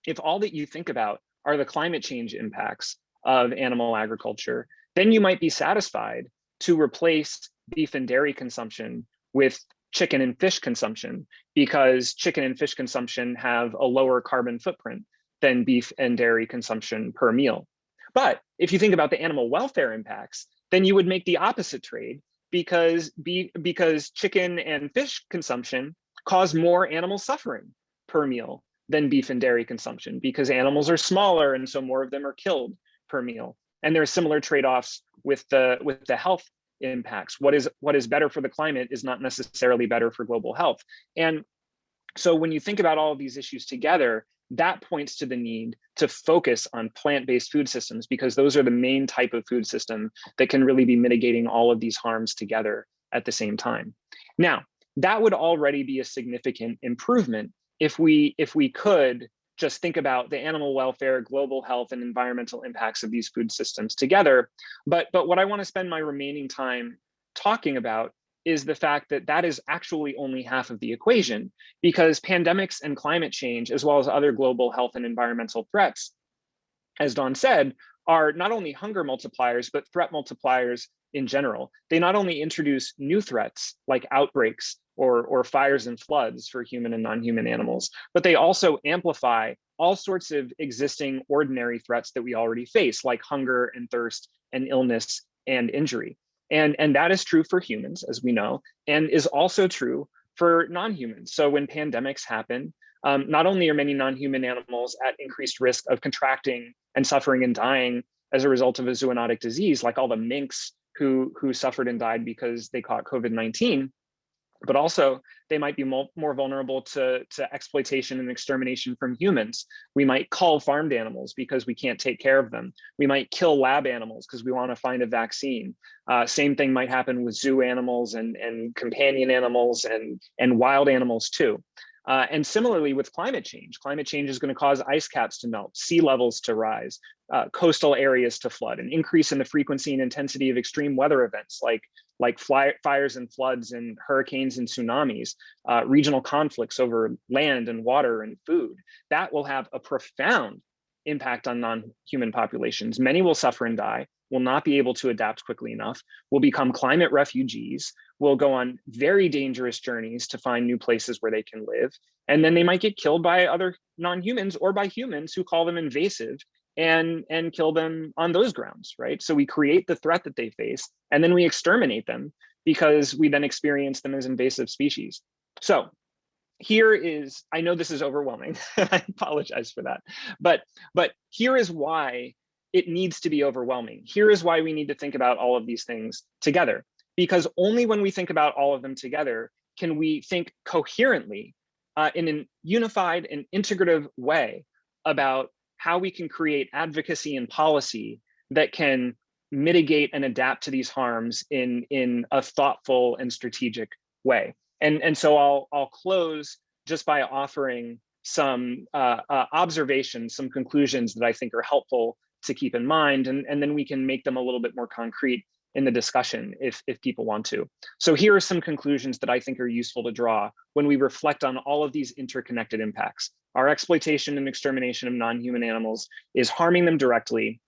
if all that you think about are the climate change impacts of animal agriculture, then you might be satisfied to replace beef and dairy consumption with chicken and fish consumption, because chicken and fish consumption have a lower carbon footprint than beef and dairy consumption per meal. But if you think about the animal welfare impacts, then you would make the opposite trade, because chicken and fish consumption cause more animal suffering per meal than beef and dairy consumption, because animals are smaller and so more of them are killed per meal. And there are similar trade-offs with the health impacts. What is better for the climate is not necessarily better for global health. And so when you think about all of these issues together, that points to the need to focus on plant-based food systems, because those are the main type of food system that can really be mitigating all of these harms together at the same time. Now, that would already be a significant improvement if we could just think about the animal welfare, global health, and environmental impacts of these food systems together. But what I want to spend my remaining time talking about is the fact that that is actually only half of the equation, because pandemics and climate change, as well as other global health and environmental threats, as Dawn said, are not only hunger multipliers, but threat multipliers in general. They not only introduce new threats like outbreaks or fires and floods for human and non-human animals, but they also amplify all sorts of existing ordinary threats that we already face, like hunger and thirst and illness and injury. And that is true for humans, as we know, and is also true for non-humans. So when pandemics happen, not only are many non-human animals at increased risk of contracting and suffering and dying as a result of a zoonotic disease, like all the minks who suffered and died because they caught COVID-19, but also they might be more vulnerable to exploitation and extermination from humans. We might cull farmed animals because we can't take care of them. We might kill lab animals because we want to find a vaccine. Same thing might happen with zoo animals and companion animals and wild animals too. And similarly with climate change is going to cause ice caps to melt, sea levels to rise, coastal areas to flood, an increase in the frequency and intensity of extreme weather events like fires and floods and hurricanes and tsunamis, regional conflicts over land and water and food. That will have a profound impact on non-human populations. Many will suffer and die, will not be able to adapt quickly enough, will become climate refugees, will go on very dangerous journeys to find new places where they can live. And then they might get killed by other non-humans or by humans who call them invasive and kill them on those grounds, right? So we create the threat that they face and then we exterminate them because we then experience them as invasive species. So here is, I know this is overwhelming, I apologize for that, but here is why it needs to be overwhelming. Here is why we need to think about all of these things together, because only when we think about all of them together can we think coherently in a unified and integrative way about how we can create advocacy and policy that can mitigate and adapt to these harms in a thoughtful and strategic way. And so I'll close just by offering some observations, some conclusions that I think are helpful to keep in mind, and then we can make them a little bit more concrete in the discussion if people want to. So here are some conclusions that I think are useful to draw when we reflect on all of these interconnected impacts. Our exploitation and extermination of non-human animals is harming them directly,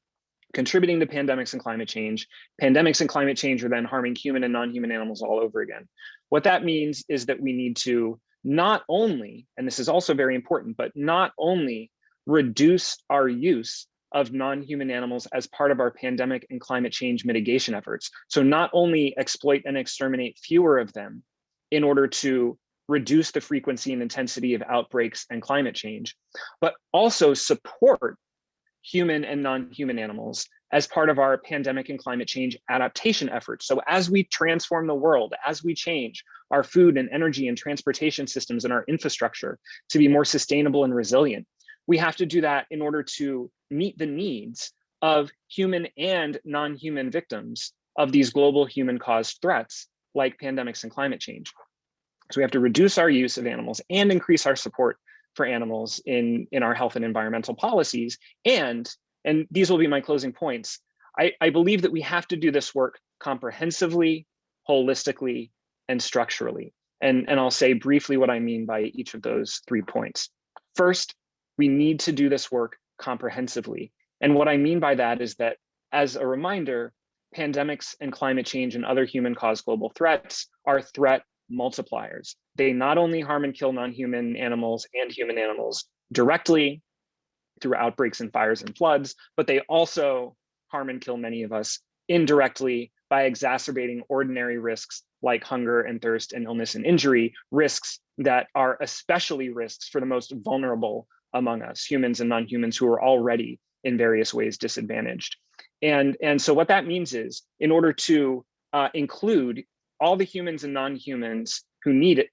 contributing to pandemics and climate change. Pandemics and climate change are then harming human and non-human animals all over again. What that means is that we need to not only, and this is also very important, but not only reduce our use of non-human animals as part of our pandemic and climate change mitigation efforts. So not only exploit and exterminate fewer of them in order to reduce the frequency and intensity of outbreaks and climate change, but also support human and non-human animals as part of our pandemic and climate change adaptation efforts. So as we transform the world, as we change our food and energy and transportation systems and our infrastructure to be more sustainable and resilient, we have to do that in order to meet the needs of human and non-human victims of these global human-caused threats like pandemics and climate change. So we have to reduce our use of animals and increase our support for animals in our health and environmental policies. And these will be my closing points. I believe that we have to do this work comprehensively, holistically, and structurally. And I'll say briefly what I mean by each of those 3 points. First, we need to do this work comprehensively. And what I mean by that is that, as a reminder, pandemics and climate change and other human-caused global threats are threat multipliers. They not only harm and kill non-human animals and human animals directly through outbreaks and fires and floods, but they also harm and kill many of us indirectly by exacerbating ordinary risks like hunger and thirst and illness and injury, risks that are especially risks for the most vulnerable among us, humans and non-humans who are already in various ways disadvantaged. And so what that means is, in order to include all the humans and non-humans who need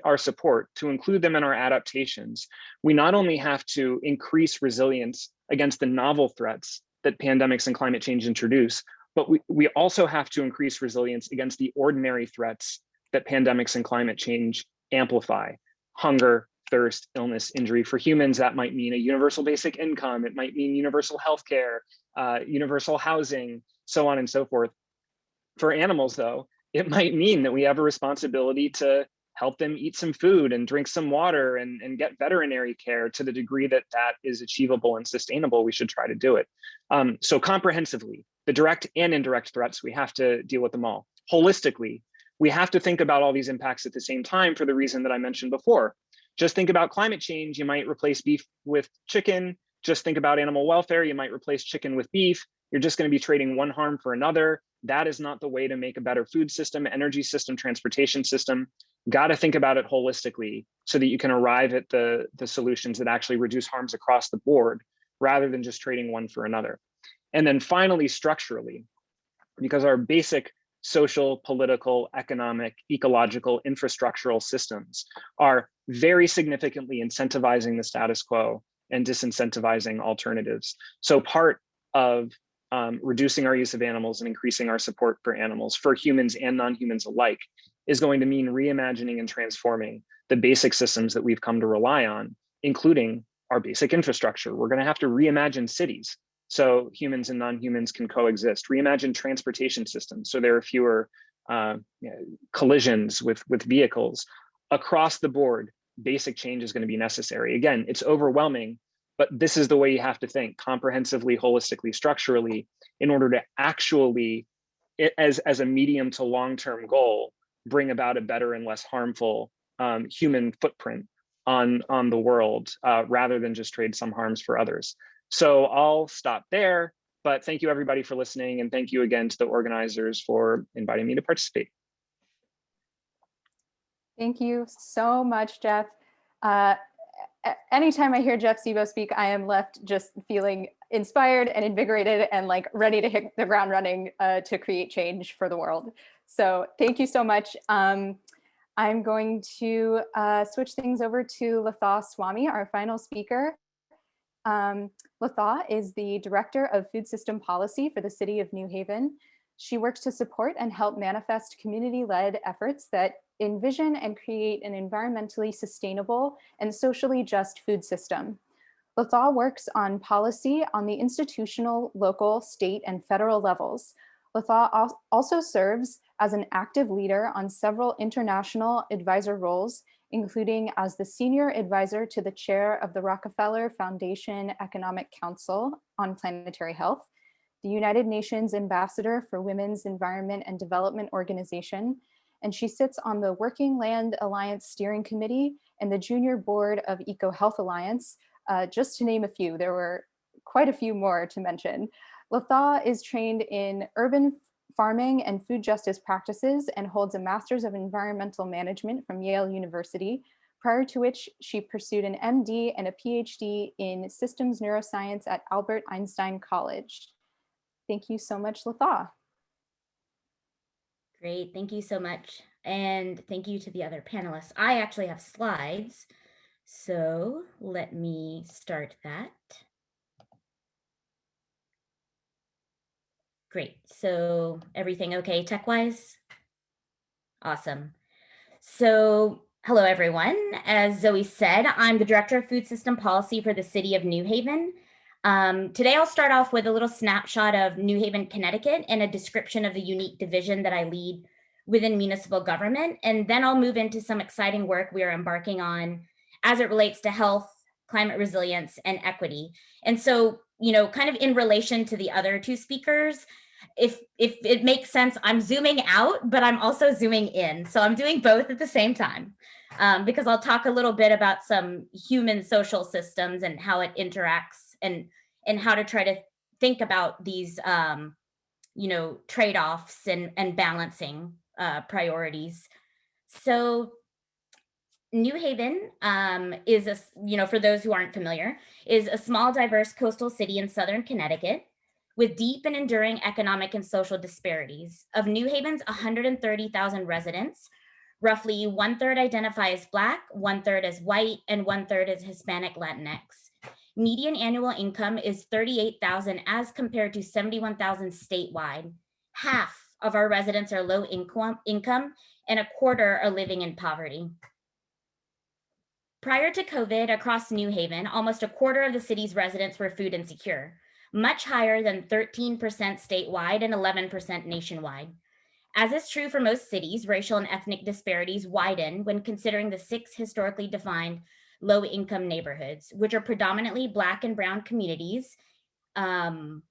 our support, to include them in our adaptations, we not only have to increase resilience against the novel threats that pandemics and climate change introduce, but we also have to increase resilience against the ordinary threats that pandemics and climate change amplify: hunger, thirst, illness, injury. For humans, that might mean a universal basic income. It might mean universal healthcare, universal housing, so on and so forth. For animals, though, it might mean that we have a responsibility to help them eat some food and drink some water and get veterinary care to the degree that that is achievable and sustainable. We should try to do it. So comprehensively, the direct and indirect threats, we have to deal with them all. Holistically, we have to think about all these impacts at the same time for the reason that I mentioned before. Just think about climate change. You might replace beef with chicken. Just think about animal welfare. You might replace chicken with beef. You're just going to be trading one harm for another. That is not the way to make a better food system, energy system, transportation system. Got to think about it holistically so that you can arrive at the solutions that actually reduce harms across the board rather than just trading one for another. And then finally, structurally, because our basic social, political, economic, ecological, infrastructural systems are very significantly incentivizing the status quo and disincentivizing alternatives. So part of reducing our use of animals and increasing our support for animals, for humans and non-humans alike, is going to mean reimagining and transforming the basic systems that we've come to rely on, including our basic infrastructure. We're going to have to reimagine cities so humans and non-humans can coexist, reimagine transportation systems so there are fewer collisions with vehicles. Across the board, basic change is going to be necessary. Again, it's overwhelming, but this is the way you have to think comprehensively, holistically, structurally, in order to actually, as a medium to long-term goal, bring about a better and less harmful human footprint on the world, rather than just trade some harms for others. So I'll stop there, but thank you everybody for listening, and thank you again to the organizers for inviting me to participate. Thank you so much, Jeff. Anytime I hear Jeff Sebo speak, I am left just feeling inspired and invigorated and like ready to hit the ground running to create change for the world. So thank you so much. I'm going to switch things over to Latha Swamy, our final speaker. Latha is the Director of Food System Policy for the City of New Haven. She works to support and help manifest community-led efforts that envision and create an environmentally sustainable and socially just food system. Latha works on policy on the institutional, local, state, and federal levels. Latha also serves as an active leader on several international advisor roles, including as the senior advisor to the chair of the Rockefeller Foundation Economic Council on Planetary Health, the United Nations Ambassador for Women's Environment and Development Organization, and she sits on the Working Land Alliance Steering Committee and the Junior Board of EcoHealth Alliance, just to name a few. There were quite a few more to mention. Latha is trained in urban farming and food justice practices and holds a Master's of Environmental Management from Yale University, prior to which she pursued an MD and a PhD in systems neuroscience at Albert Einstein College. Thank you so much, Latha. Great, thank you so much. And thank you to the other panelists. I actually have slides, so let me start that. Great, so everything okay tech-wise? Awesome. So hello everyone. As Zoe said, I'm the Director of Food System Policy for the City of New Haven. Today I'll start off with a little snapshot of New Haven, Connecticut, and a description of the unique division that I lead within municipal government. And then I'll move into some exciting work we are embarking on as it relates to health, climate resilience, and equity. And so, kind of in relation to the other two speakers, if it makes sense, I'm zooming out, but I'm also zooming in. So I'm doing both at the same time, because I'll talk a little bit about some human social systems and how it interacts and how to try to think about these, trade-offs and balancing priorities. So New Haven is for those who aren't familiar, is a small, diverse coastal city in southern Connecticut with deep and enduring economic and social disparities. Of New Haven's 130,000 residents, roughly 1/3 identify as Black, 1/3 as white, and 1/3 as Hispanic Latinx. Median annual income is $38,000 as compared to $71,000 statewide. Half of our residents are low income, and a quarter are living in poverty. Prior to COVID, across New Haven, almost a quarter of the city's residents were food insecure, much higher than 13% statewide and 11% nationwide. As is true for most cities, racial and ethnic disparities widen when considering the 6 historically defined low-income neighborhoods, which are predominantly Black and Brown communities. And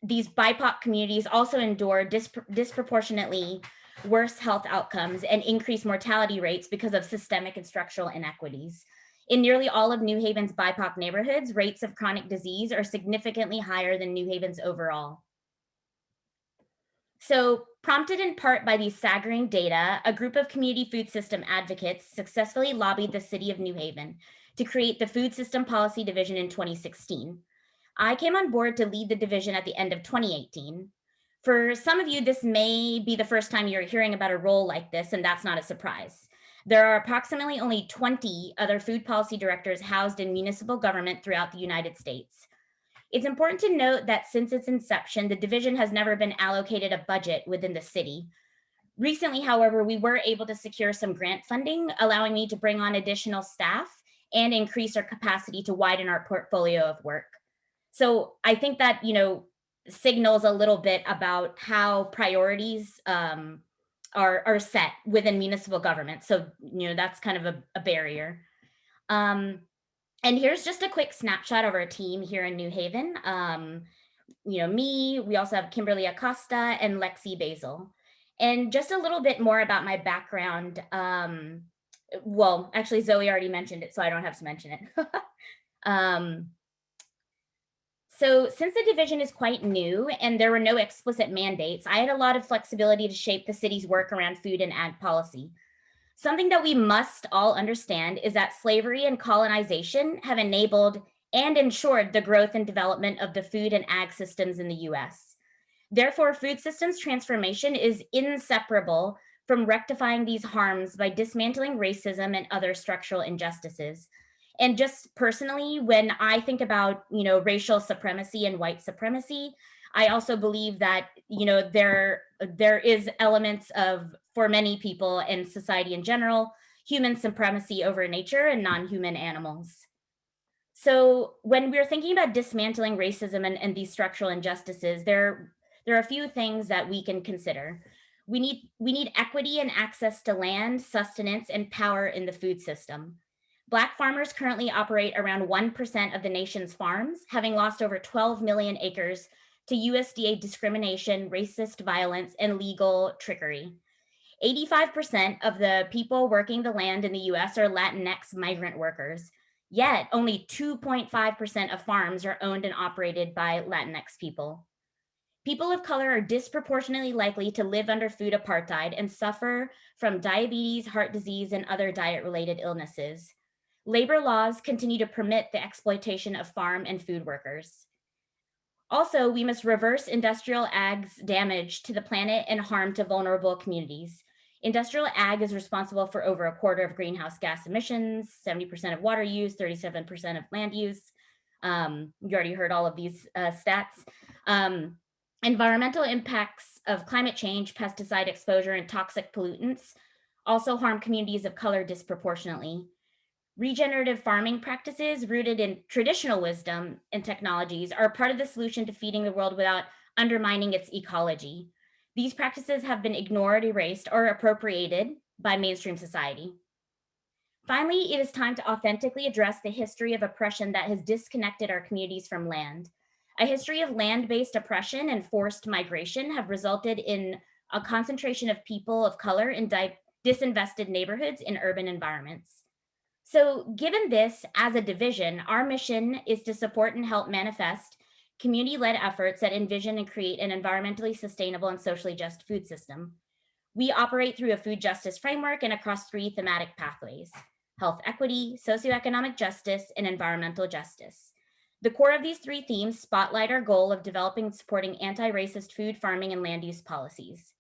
these BIPOC communities also endure disproportionately worse health outcomes and increased mortality rates because of systemic and structural inequities. In nearly all of New Haven's BIPOC neighborhoods, rates of chronic disease are significantly higher than New Haven's overall. So, prompted in part by these staggering data, a group of community food system advocates successfully lobbied the City of New Haven to create the Food System Policy Division in 2016. I came on board to lead the division at the end of 2018. For some of you, this may be the first time you're hearing about a role like this, and that's not a surprise. There are approximately only 20 other food policy directors housed in municipal government throughout the United States. It's important to note that since its inception, the division has never been allocated a budget within the city. Recently, however, we were able to secure some grant funding, allowing me to bring on additional staff and increase our capacity to widen our portfolio of work. So I think that, signals a little bit about how priorities are set within municipal government. So, that's kind of a barrier. And here's just a quick snapshot of our team here in New Haven. We also have Kimberly Acosta and Lexi Basil. And just a little bit more about my background. Well, actually, Zoe already mentioned it, so I don't have to mention it. So since the division is quite new and there were no explicit mandates, I had a lot of flexibility to shape the city's work around food and ag policy. Something that we must all understand is that slavery and colonization have enabled and ensured the growth and development of the food and ag systems in the US. Therefore, food systems transformation is inseparable from rectifying these harms by dismantling racism and other structural injustices. And just personally, when I think about, racial supremacy and white supremacy, I also believe that, there is elements of, for many people and society in general, human supremacy over nature and non-human animals. So when we're thinking about dismantling racism and these structural injustices, there are a few things that we can consider. We need equity and access to land, sustenance, and power in the food system. Black farmers currently operate around 1% of the nation's farms, having lost over 12 million acres to USDA discrimination, racist violence, and legal trickery. 85% of the people working the land in the US are Latinx migrant workers, yet only 2.5% of farms are owned and operated by Latinx people. People of color are disproportionately likely to live under food apartheid and suffer from diabetes, heart disease, and other diet-related illnesses. Labor laws continue to permit the exploitation of farm and food workers. Also, we must reverse industrial ag's damage to the planet and harm to vulnerable communities. Industrial ag is responsible for over a quarter of greenhouse gas emissions, 70% of water use, 37% of land use. You already heard all of these stats. Environmental impacts of climate change, pesticide exposure, and toxic pollutants also harm communities of color disproportionately. Regenerative farming practices rooted in traditional wisdom and technologies are part of the solution to feeding the world without undermining its ecology. These practices have been ignored, erased, or appropriated by mainstream society. Finally, it is time to authentically address the history of oppression that has disconnected our communities from land. A history of land-based oppression and forced migration have resulted in a concentration of people of color in disinvested neighborhoods in urban environments. So given this as a division, our mission is to support and help manifest community-led efforts that envision and create an environmentally sustainable and socially just food system. We operate through a food justice framework and across 3 thematic pathways: health equity, socioeconomic justice, and environmental justice. The core of these 3 themes spotlight our goal of developing and supporting anti-racist food, farming, and land use policies.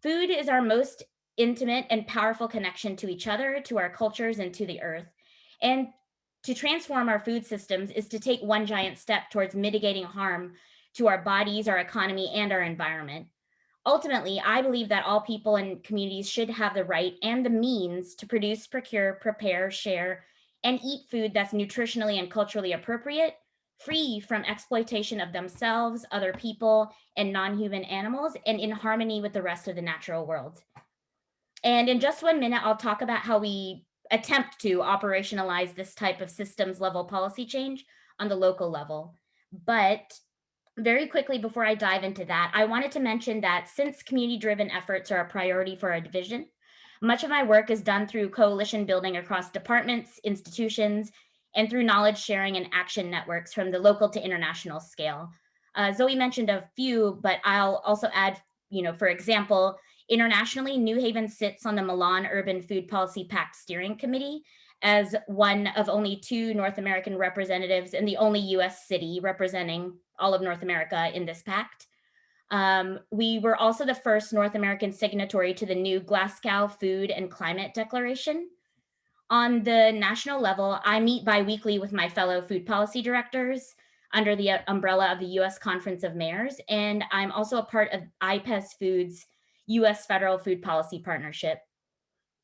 Food is our most intimate and powerful connection to each other, to our cultures, and to the earth. And to transform our food systems is to take one giant step towards mitigating harm to our bodies, our economy, and our environment. Ultimately, I believe that all people and communities should have the right and the means to produce, procure, prepare, share, and eat food that's nutritionally and culturally appropriate, free from exploitation of themselves, other people, and non-human animals, and in harmony with the rest of the natural world. And in just 1 minute, I'll talk about how we attempt to operationalize this type of systems level policy change on the local level. But very quickly before I dive into that, I wanted to mention that since community-driven efforts are a priority for our division, much of my work is done through coalition building across departments, institutions, and through knowledge sharing and action networks from the local to international scale. Zoe mentioned a few, but I'll also add, for example, internationally, New Haven sits on the Milan Urban Food Policy Pact Steering Committee as one of only 2 North American representatives and the only US city representing all of North America in this pact. We were also the first North American signatory to the new Glasgow Food and Climate Declaration. On the national level, I meet bi-weekly with my fellow food policy directors under the umbrella of the US Conference of Mayors, and I'm also a part of IPES Food's US Federal Food Policy Partnership.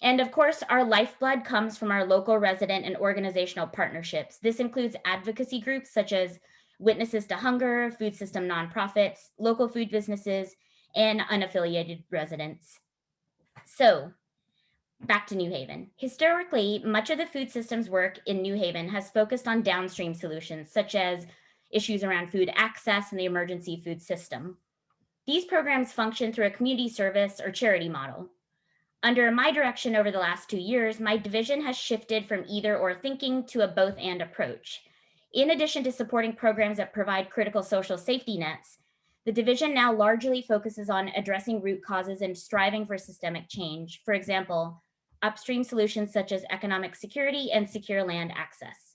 And of course, our lifeblood comes from our local resident and organizational partnerships. This includes advocacy groups such as Witnesses to Hunger, food system nonprofits, local food businesses, and unaffiliated residents. So, back to New Haven. Historically, much of the food systems work in New Haven has focused on downstream solutions, such as issues around food access and the emergency food system. These programs function through a community service or charity model. Under my direction over the last 2 years, my division has shifted from either or thinking to a both and approach. In addition to supporting programs that provide critical social safety nets, the division now largely focuses on addressing root causes and striving for systemic change. For example, upstream solutions such as economic security and secure land access.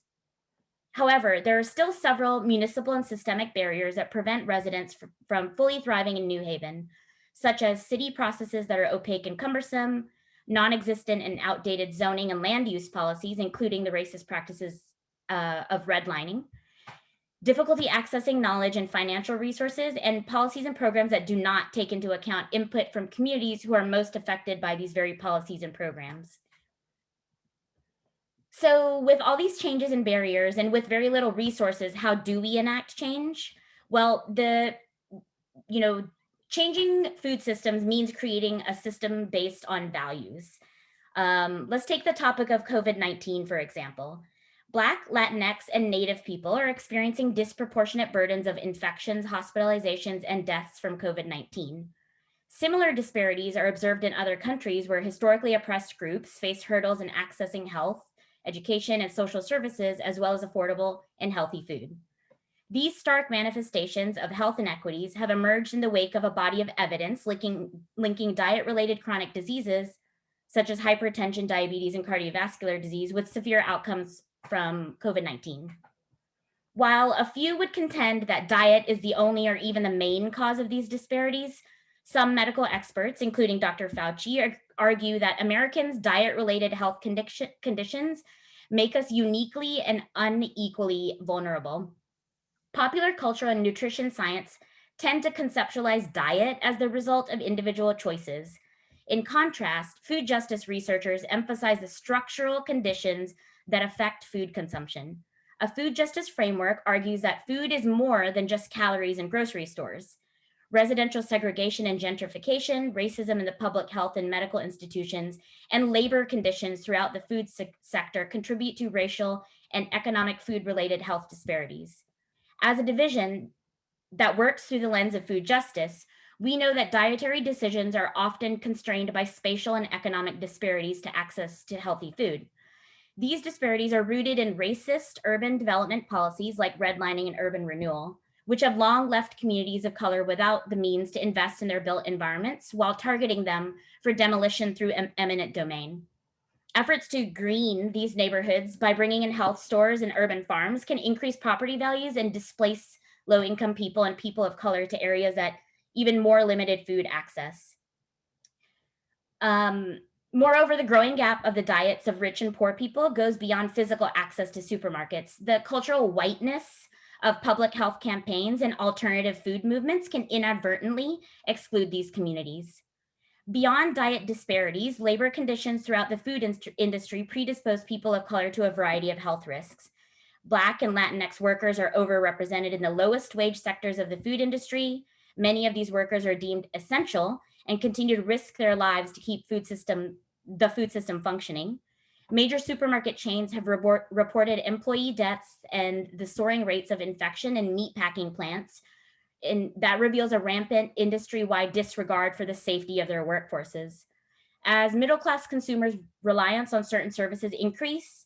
However, there are still several municipal and systemic barriers that prevent residents from fully thriving in New Haven, such as city processes that are opaque and cumbersome, non-existent and outdated zoning and land use policies, including the racist practices of redlining, difficulty accessing knowledge and financial resources, and policies and programs that do not take into account input from communities who are most affected by these very policies and programs. So with all these changes and barriers and with very little resources, how do we enact change? Well, changing food systems means creating a system based on values. Let's take the topic of COVID-19, for example. Black, Latinx, and Native people are experiencing disproportionate burdens of infections, hospitalizations, and deaths from COVID-19. Similar disparities are observed in other countries where historically oppressed groups face hurdles in accessing health, education, and social services, as well as affordable and healthy food. These stark manifestations of health inequities have emerged in the wake of a body of evidence linking diet-related chronic diseases, such as hypertension, diabetes, and cardiovascular disease, with severe outcomes from COVID-19. While a few would contend that diet is the only or even the main cause of these disparities, some medical experts, including Dr. Fauci, argue that Americans' diet-related health conditions make us uniquely and unequally vulnerable. Popular culture and nutrition science tend to conceptualize diet as the result of individual choices. In contrast, food justice researchers emphasize the structural conditions that affect food consumption. A food justice framework argues that food is more than just calories in grocery stores. Residential segregation and gentrification, racism in the public health and medical institutions, and labor conditions throughout the food sector contribute to racial and economic food-related health disparities. As a division that works through the lens of food justice, we know that dietary decisions are often constrained by spatial and economic disparities to access to healthy food. These disparities are rooted in racist urban development policies like redlining and urban renewal, which have long left communities of color without the means to invest in their built environments while targeting them for demolition through eminent domain. Efforts to green these neighborhoods by bringing in health stores and urban farms can increase property values and displace low-income people and people of color to areas that even more limited food access. Moreover, the growing gap of the diets of rich and poor people goes beyond physical access to supermarkets. The cultural whiteness of public health campaigns and alternative food movements can inadvertently exclude these communities. Beyond diet disparities, labor conditions throughout the food industry predispose people of color to a variety of health risks. Black and Latinx workers are overrepresented in the lowest wage sectors of the food industry. Many of these workers are deemed essential and continue to risk their lives to keep the food system functioning. Major supermarket chains have reported employee deaths and the soaring rates of infection in meat packing plants, and that reveals a rampant industry-wide disregard for the safety of their workforces. As middle-class consumers' reliance on certain services increase,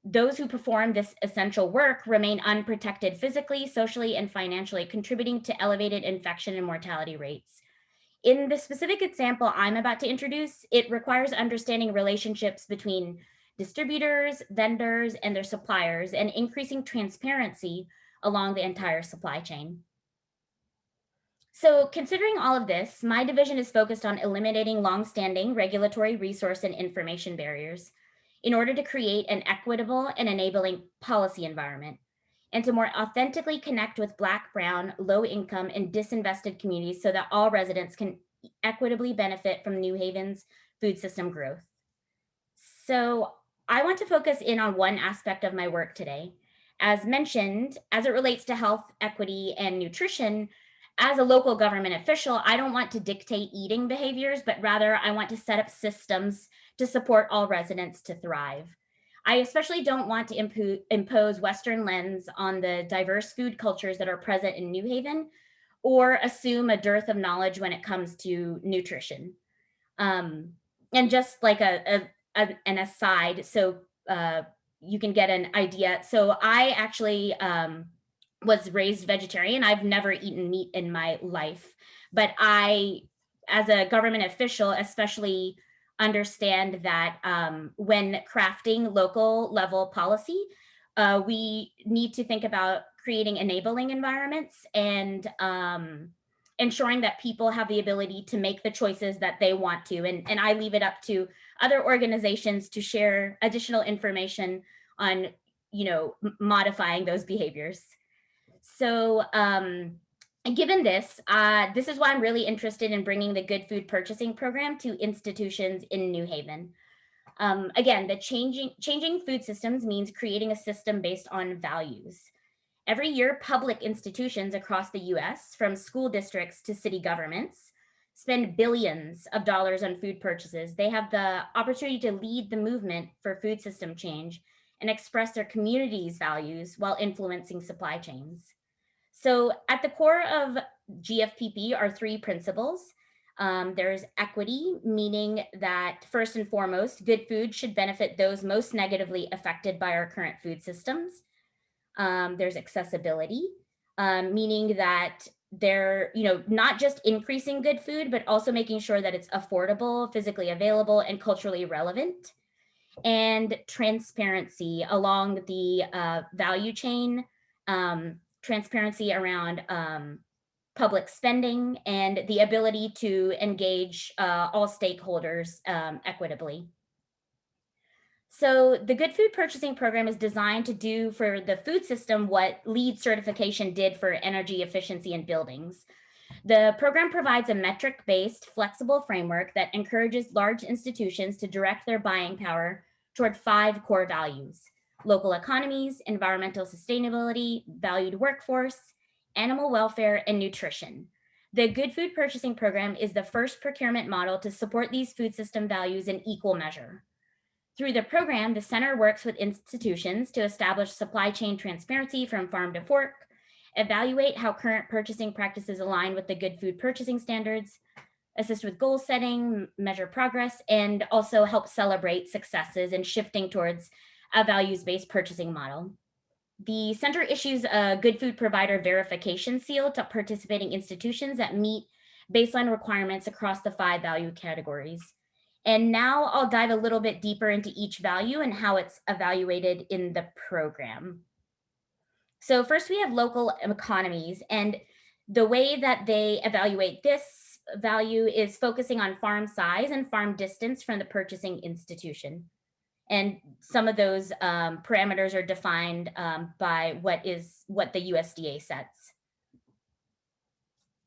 those who perform this essential work remain unprotected physically, socially, and financially, contributing to elevated infection and mortality rates. In the specific example I'm about to introduce, it requires understanding relationships between distributors, vendors, and their suppliers, and increasing transparency along the entire supply chain. So considering all of this, my division is focused on eliminating longstanding regulatory resource and information barriers in order to create an equitable and enabling policy environment, and to more authentically connect with Black, Brown, low income, and disinvested communities so that all residents can equitably benefit from New Haven's food system growth. So I want to focus in on one aspect of my work today. As mentioned, as it relates to health, equity, and nutrition, as a local government official, I don't want to dictate eating behaviors, but rather I want to set up systems to support all residents to thrive. I especially don't want to impose Western lens on the diverse food cultures that are present in New Haven, or assume a dearth of knowledge when it comes to nutrition. And just like an aside, so you can get an idea. So I actually was raised vegetarian. I've never eaten meat in my life, but I, as a government official, especially understand that when crafting local level policy, we need to think about creating enabling environments and ensuring that people have the ability to make the choices that they want to. And I leave it up to other organizations to share additional information on, modifying those behaviors. So given this, this is why I'm really interested in bringing the Good Food Purchasing Program to institutions in New Haven. Again, the changing food systems means creating a system based on values. Every year, public institutions across the US, from school districts to city governments, spend billions of dollars on food purchases. They have the opportunity to lead the movement for food system change and express their community's values while influencing supply chains. So at the core of GFPP are three principles. There's equity, meaning that first and foremost, good food should benefit those most negatively affected by our current food systems. There's accessibility, meaning that they're, not just increasing good food, but also making sure that it's affordable, physically available, and culturally relevant. And transparency along the value chain, transparency around public spending, and the ability to engage all stakeholders equitably. So the Good Food Purchasing Program is designed to do for the food system what LEED certification did for energy efficiency in buildings. The program provides a metric-based, flexible framework that encourages large institutions to direct their buying power toward 5 core values: local economies, environmental sustainability, valued workforce, animal welfare, and nutrition. The Good Food Purchasing Program is the first procurement model to support these food system values in equal measure. Through the program, the center works with institutions to establish supply chain transparency from farm to fork, evaluate how current purchasing practices align with the Good Food Purchasing Standards, assist with goal setting, measure progress, and also help celebrate successes in shifting towards a values-based purchasing model. The center issues a Good Food Provider verification seal to participating institutions that meet baseline requirements across the 5 value categories. And now I'll dive a little bit deeper into each value and how it's evaluated in the program. So first we have local economies, and the way that they evaluate this value is focusing on farm size and farm distance from the purchasing institution. And some of those parameters are defined by what the USDA sets.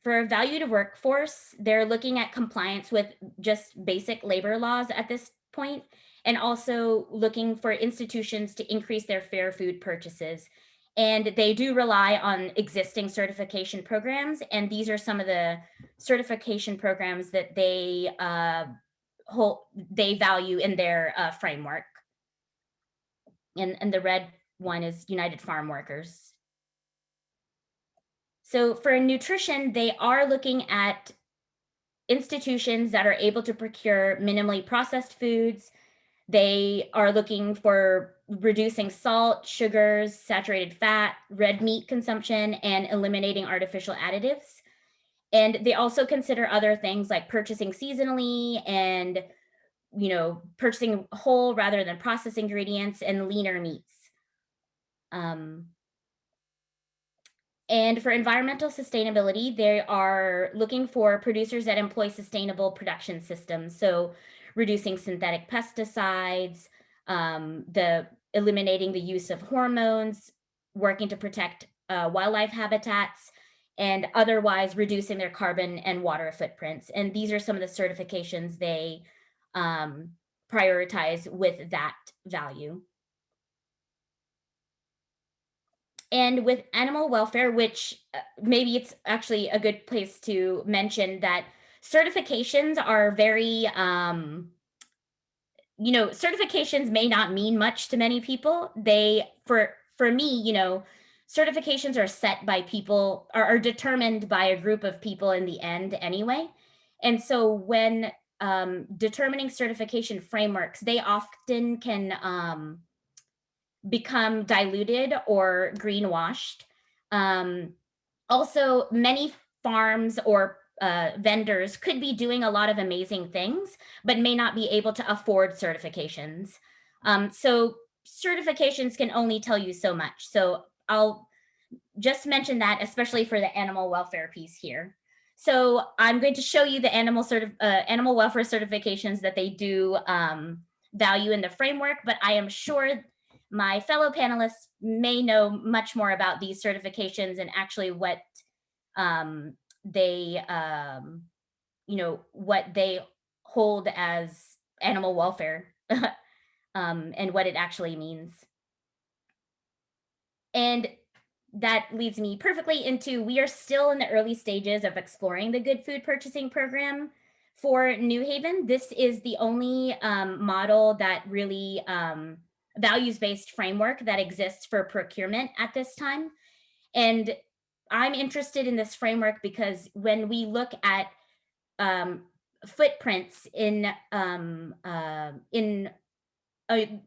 For valued workforce, they're looking at compliance with just basic labor laws at this point, and also looking for institutions to increase their fair food purchases. And they do rely on existing certification programs, and these are some of the certification programs that they value in their framework. And the red one is United Farm Workers. So for nutrition, they are looking at institutions that are able to procure minimally processed foods. They are looking for reducing salt, sugars, saturated fat, red meat consumption, and eliminating artificial additives. And they also consider other things like purchasing seasonally and purchasing whole rather than processed ingredients, and leaner meats. And for environmental sustainability, they are looking for producers that employ sustainable production systems. So reducing synthetic pesticides, eliminating the use of hormones, working to protect wildlife habitats, and otherwise reducing their carbon and water footprints. And these are some of the certifications they prioritize with that value. And with animal welfare, which maybe it's actually a good place to mention that certifications are very, certifications may not mean much to many people. For me, certifications are set by people, are determined by a group of people in the end anyway. And so when determining certification frameworks, they often can become diluted or greenwashed. Also, many farms or vendors could be doing a lot of amazing things, but may not be able to afford certifications. So certifications can only tell you so much. So I'll just mention that, especially for the animal welfare piece here. So I'm going to show you the animal welfare certifications that they do value in the framework, but I am sure my fellow panelists may know much more about these certifications and actually what they hold as animal welfare and what it actually means. And that leads me perfectly into, we are still in the early stages of exploring the Good Food Purchasing Program for New Haven. This is the only model that really values-based framework that exists for procurement at this time. And I'm interested in this framework because when we look at footprints in a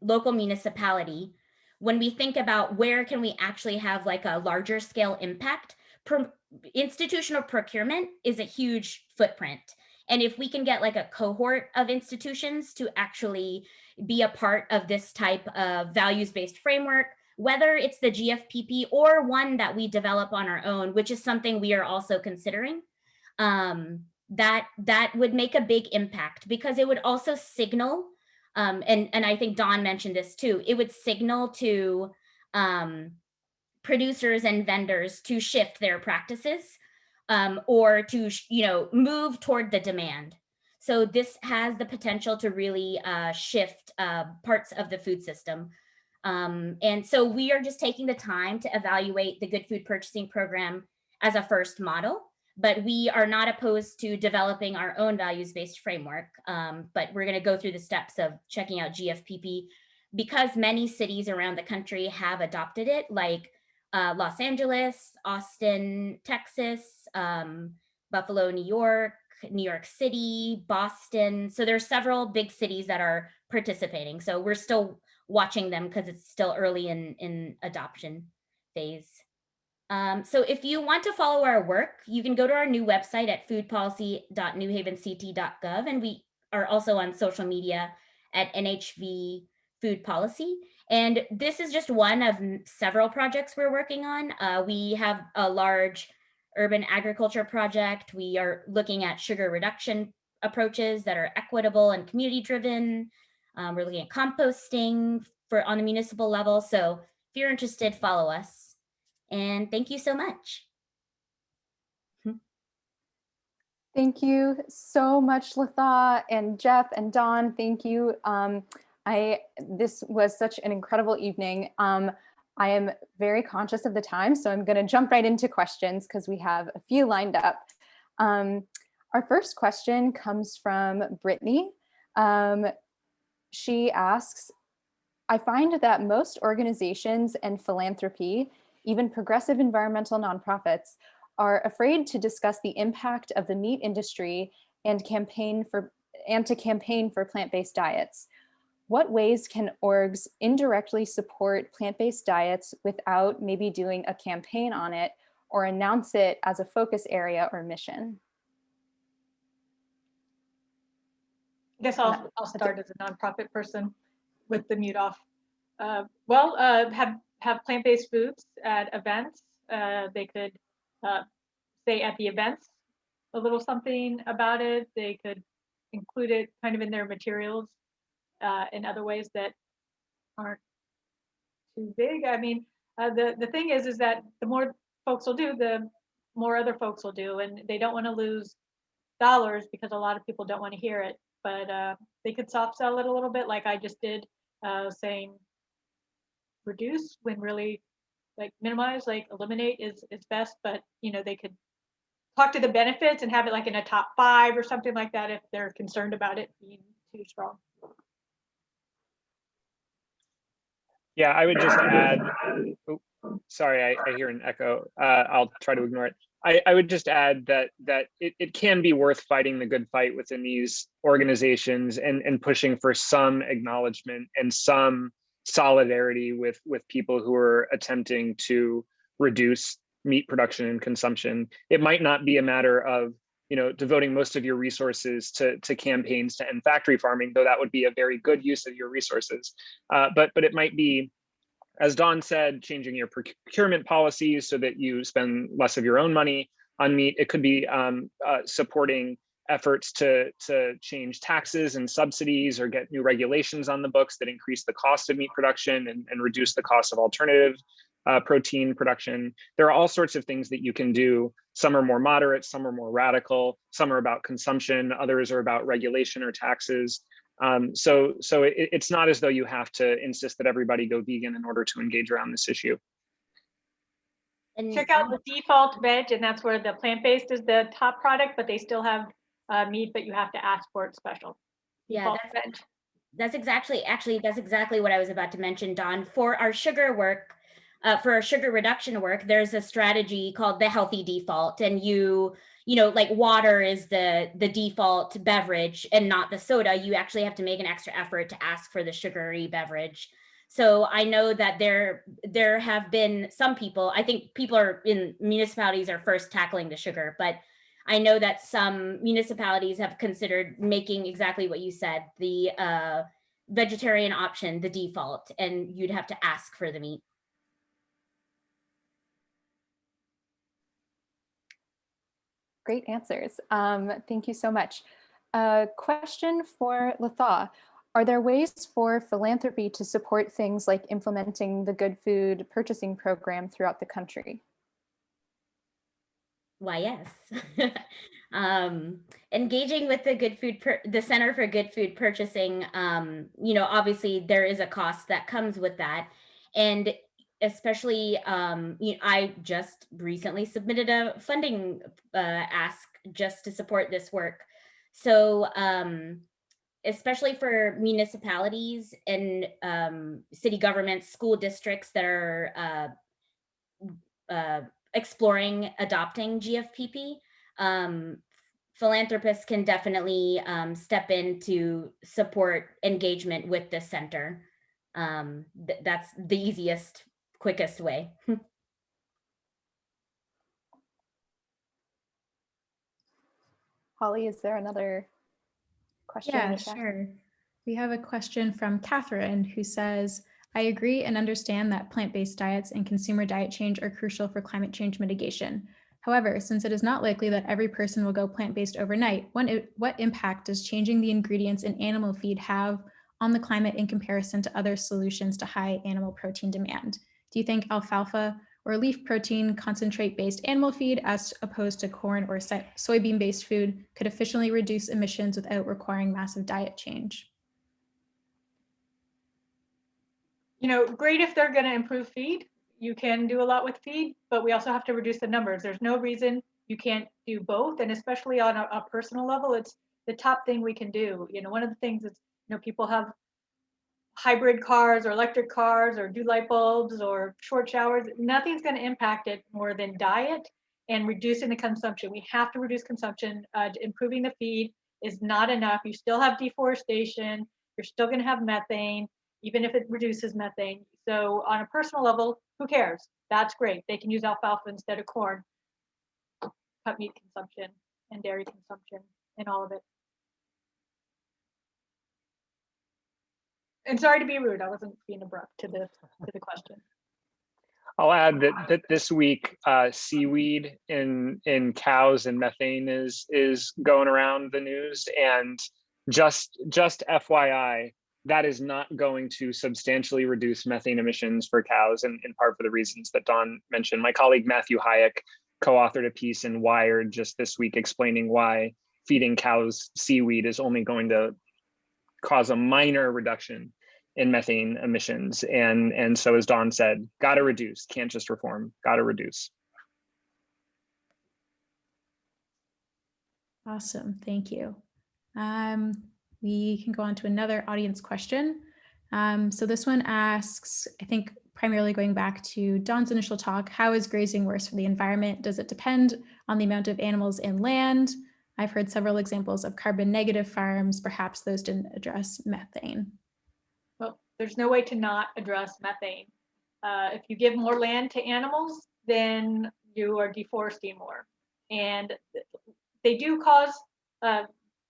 local municipality, when we think about where can we actually have like a larger scale impact, institutional procurement is a huge footprint. And if we can get like a cohort of institutions to actually be a part of this type of values-based framework, whether it's the GFPP or one that we develop on our own, which is something we are also considering, that would make a big impact, because it would also signal, and I think Dawn mentioned this too, it would signal to producers and vendors to shift their practices or to move toward the demand. So this has the potential to really shift parts of the food system. And so we are just taking the time to evaluate the Good Food Purchasing Program as a first model, but we are not opposed to developing our own values-based framework. But we're going to go through the steps of checking out GFPP, because many cities around the country have adopted it, like Los Angeles, Austin, Texas, Buffalo, New York City, Boston. So there are several big cities that are participating. So we're still watching them because it's still early in adoption phase. So if you want to follow our work, you can go to our new website at foodpolicy.newhavenct.gov, and we are also on social media at NHV Food Policy. And this is just one of several projects we're working on. We have a large urban agriculture project. We are looking at sugar reduction approaches that are equitable and community driven. We're looking at composting on the municipal level. So if you're interested, follow us. And thank you so much. Thank you so much, Latha and Jeff and Dawn. Thank you. This was such an incredible evening. I am very conscious of the time, so I'm going to jump right into questions because we have a few lined up. Our first question comes from Brittany. She asks, I find that most organizations and philanthropy, even progressive environmental nonprofits, are afraid to discuss the impact of the meat industry and to campaign for plant-based diets. What ways can orgs indirectly support plant-based diets without maybe doing a campaign on it or announce it as a focus area or mission? guess I'll start as a nonprofit person with the mute off. Have plant-based foods at events. They could say at the events a little something about it. They could include it kind of in their materials in other ways that aren't too big. I mean, the thing is that the more folks will do, the more other folks will do, and they don't want to lose dollars because a lot of people don't want to hear it. But they could soft sell it a little bit, like I just did, saying reduce when really like minimize, like eliminate is best. But you know, they could talk to the benefits and have it like in a top 5 or something like that if they're concerned about it being too strong. Yeah, I would just add, oh, sorry, I hear an echo. I'll try to ignore it. I would just add that it can be worth fighting the good fight within these organizations and pushing for some acknowledgement and some solidarity with people who are attempting to reduce meat production and consumption. It might not be a matter of, you know, devoting most of your resources to campaigns to end factory farming, though that would be a very good use of your resources. But it might be, as Dawn said, changing your procurement policies so that you spend less of your own money on meat. It could be supporting efforts to change taxes and subsidies or get new regulations on the books that increase the cost of meat production and reduce the cost of alternative protein production. There are all sorts of things that you can do. Some are more moderate, some are more radical, some are about consumption, others are about regulation or taxes. So it's not as though you have to insist that everybody go vegan in order to engage around this issue. And check out the default veg, and that's where the plant-based is the top product, but they still have meat, but you have to ask for it special. Yeah, that's exactly what I was about to mention, Dawn. For our sugar work, for our sugar reduction work, there's a strategy called the healthy default, and you know, like water is the default beverage and not the soda. You actually have to make an extra effort to ask for the sugary beverage. So I know that there have been some people, I think people are in municipalities are first tackling the sugar, but I know that some municipalities have considered making exactly what you said, the vegetarian option, the default, and you'd have to ask for the meat. Great answers. Thank you so much. Question for Latha. Are there ways for philanthropy to support things like implementing the Good Food Purchasing Program throughout the country? Why, yes. Engaging with the Center for Good Food Purchasing, you know, obviously there is a cost that comes with that. And especially, you know, I just recently submitted a funding ask just to support this work. So especially for municipalities and city governments, school districts that are exploring adopting GFPP, philanthropists can definitely step in to support engagement with the center. That's the easiest, quickest way. Holly, is there another question? Yeah, sure. We have a question from Catherine who says, I agree and understand that plant-based diets and consumer diet change are crucial for climate change mitigation. However, since it is not likely that every person will go plant-based overnight, what impact does changing the ingredients in animal feed have on the climate in comparison to other solutions to high animal protein demand? Do you think alfalfa or leaf protein concentrate-based animal feed as opposed to corn or soybean-based food could efficiently reduce emissions without requiring massive diet change? You know, great if they're going to improve feed. You can do a lot with feed, but we also have to reduce the numbers. There's no reason you can't do both. And especially on a personal level, it's the top thing we can do. You know, one of the things is, you know, people have hybrid cars or electric cars or do light bulbs or short showers. Nothing's going to impact it more than diet and reducing the consumption. We have to reduce consumption. Improving the feed is not enough. You still have deforestation. You're still going to have methane, even if it reduces methane. So on a personal level, who cares? That's great. They can use alfalfa instead of corn. Cut meat consumption and dairy consumption and all of it. And sorry to be rude, I wasn't being abrupt to the question. I'll add that this week, seaweed in cows and methane is going around the news, and just FYI, that is not going to substantially reduce methane emissions for cows, and in part for the reasons that Dawn mentioned. My colleague Matthew Hayek co-authored a piece in Wired just this week explaining why feeding cows seaweed is only going to cause a minor reduction in methane emissions. And so, as Dawn said, got to reduce, can't just reform, got to reduce. Awesome, thank you. We can go on to another audience question. So this one asks, I think primarily going back to Dawn's initial talk, how is grazing worse for the environment? Does it depend on the amount of animals and land? I've heard several examples of carbon negative farms. Perhaps those didn't address methane. Well, there's no way to not address methane. If you give more land to animals, then you are deforesting more. And they do cause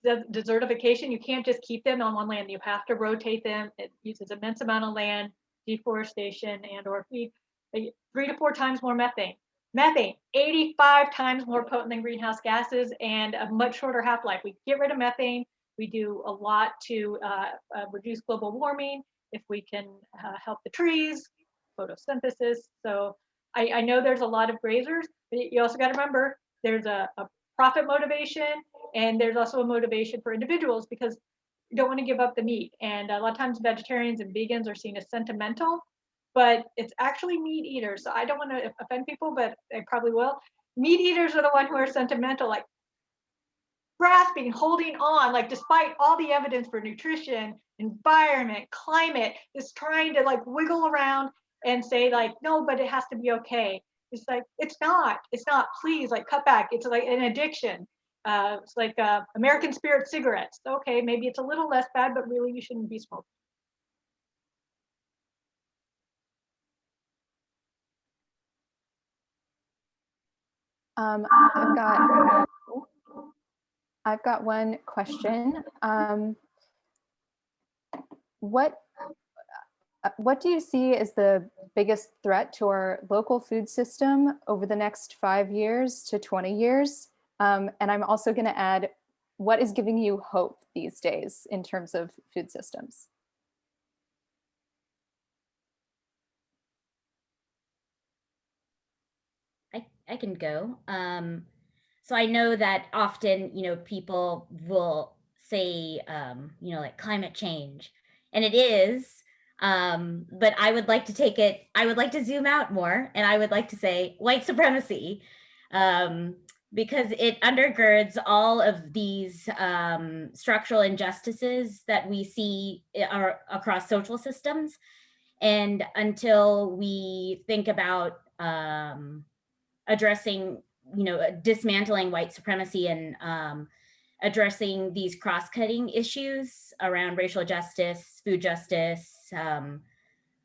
desertification. You can't just keep them on one land. You have to rotate them. It uses immense amount of land, deforestation, and or feed 3 to 4 times more methane. Methane, 85 times more potent than greenhouse gases and a much shorter half-life. We get rid of methane. We do a lot to reduce global warming. If we can help the trees, photosynthesis. So I know there's a lot of grazers, but you also got to remember there's a profit motivation, and there's also a motivation for individuals because you don't want to give up the meat. And a lot of times vegetarians and vegans are seen as sentimental, but it's actually meat eaters. So I don't want to offend people, but I probably will. Meat eaters are the ones who are sentimental, like grasping, holding on, like despite all the evidence for nutrition, environment, climate, is trying to like wiggle around and say like, no, but it has to be okay. It's like, it's not, please, like cut back. It's like an addiction. It's like American Spirit cigarettes. Okay, maybe it's a little less bad, but really you shouldn't be smoking. I've got one question. What do you see as the biggest threat to our local food system over the next 5 years to 20 years? And I'm also going to add, what is giving you hope these days in terms of food systems? I can go. So I know that often, people will say, like climate change, and it is, but I would like to I would like to zoom out more, and I would like to say white supremacy, because it undergirds all of these structural injustices that we see across social systems. And until we think about addressing, dismantling white supremacy and addressing these cross-cutting issues around racial justice, food justice,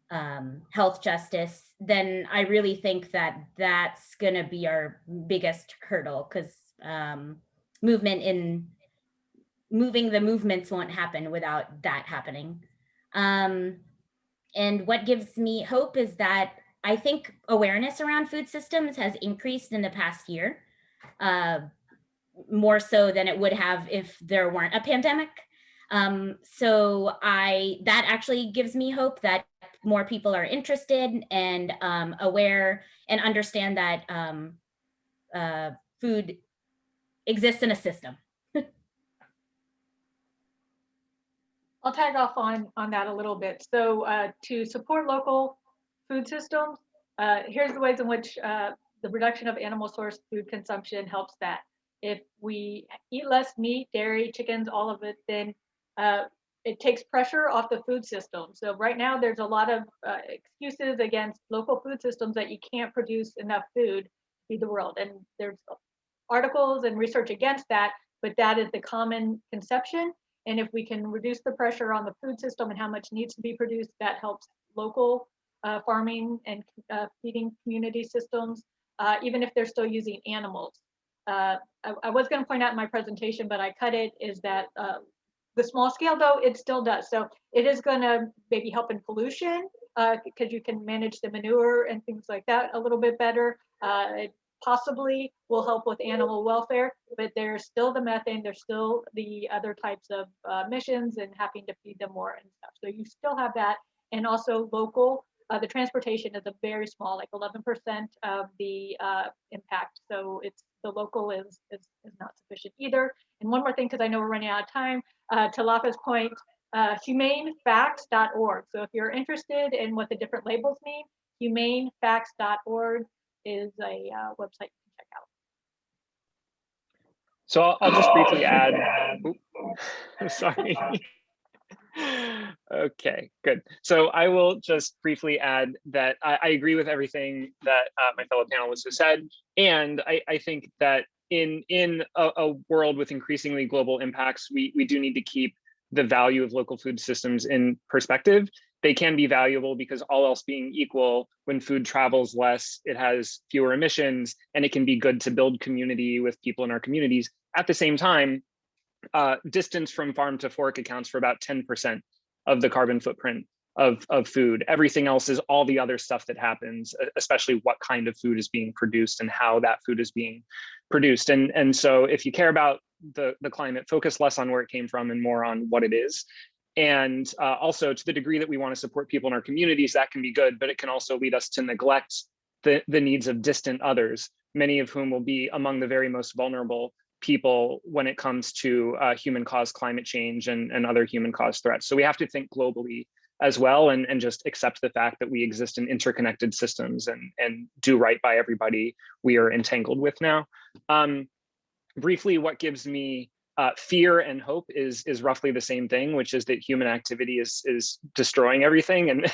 health justice, then I really think that that's going to be our biggest hurdle, because moving the movements won't happen without that happening. And what gives me hope is that I think awareness around food systems has increased in the past year, more so than it would have if there weren't a pandemic. So that actually gives me hope that more people are interested and aware and understand that food exists in a system. I'll tag off on that a little bit. So to support local food systems, here's the ways in which the reduction of animal source food consumption helps that. If we eat less meat, dairy, chickens, all of it, then it takes pressure off the food system. So right now there's a lot of excuses against local food systems that you can't produce enough food to feed the world. And there's articles and research against that, but that is the common conception. And if we can reduce the pressure on the food system and how much needs to be produced, that helps local farming and feeding community systems, even if they're still using animals. I was going to point out in my presentation, but I cut it, is that the small scale though, it still does. So it is going to maybe help in pollution because you can manage the manure and things like that a little bit better. It possibly will help with animal welfare, but there's still the methane, there's still the other types of emissions and having to feed them more and stuff. So you still have that. And also local, the transportation is a very small, like 11% of the impact. So it's the local is not sufficient either. And one more thing, because I know we're running out of time, to Latha's point, humanefacts.org. So if you're interested in what the different labels mean, humanefacts.org is a website you can check out. So I'll just briefly add, sorry. Okay, good. So I will just briefly add that I agree with everything that my fellow panelists have said. And I think that in a world with increasingly global impacts, we do need to keep the value of local food systems in perspective. They can be valuable because all else being equal, when food travels less, it has fewer emissions, and it can be good to build community with people in our communities. At the same time, distance from farm to fork accounts for about 10% of the carbon footprint of food. Everything else is all the other stuff that happens, especially what kind of food is being produced and how that food is being produced. And so if you care about the climate, focus less on where it came from and more on what it is. And also, to the degree that we want to support people in our communities, that can be good, but it can also lead us to neglect the needs of distant others, many of whom will be among the very most vulnerable people when it comes to human-caused climate change and other human-caused threats. So we have to think globally as well, and just accept the fact that we exist in interconnected systems and do right by everybody we are entangled with now. Briefly, what gives me fear and hope is roughly the same thing, which is that human activity is destroying everything and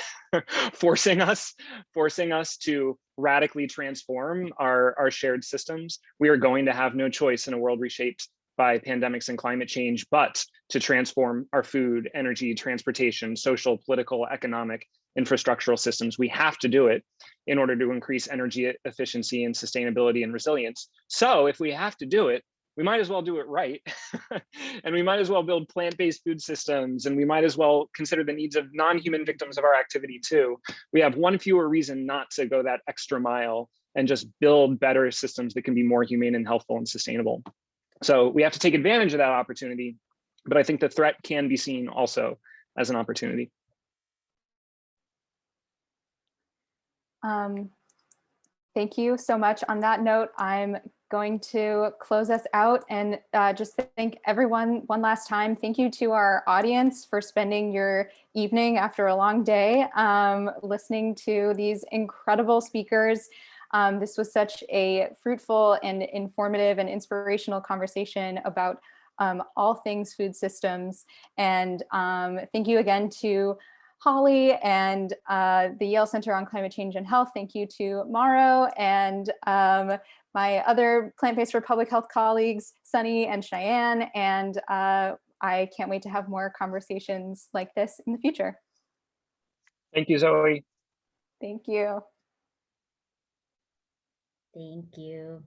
forcing us to radically transform our shared systems. We are going to have no choice in a world reshaped by pandemics and climate change, but to transform our food, energy, transportation, social, political, economic, infrastructural systems. We have to do it in order to increase energy efficiency and sustainability and resilience. So if we have to do it, we might as well do it right. And we might as well build plant-based food systems, and we might as well consider the needs of non-human victims of our activity too. We have one fewer reason not to go that extra mile and just build better systems that can be more humane and healthful and sustainable. So we have to take advantage of that opportunity, but I think the threat can be seen also as an opportunity. Thank you so much. On that note, I'm going to close us out and just thank everyone one last time. Thank you to our audience for spending your evening after a long day listening to these incredible speakers. This was such a fruitful and informative and inspirational conversation about all things food systems. And thank you again to Holly and the Yale Center on Climate Change and Health. Thank you to Mauro and my other Plant-Based for Public Health colleagues, Sunny and Cheyenne. And I can't wait to have more conversations like this in the future. Thank you, Zoe. Thank you. Thank you.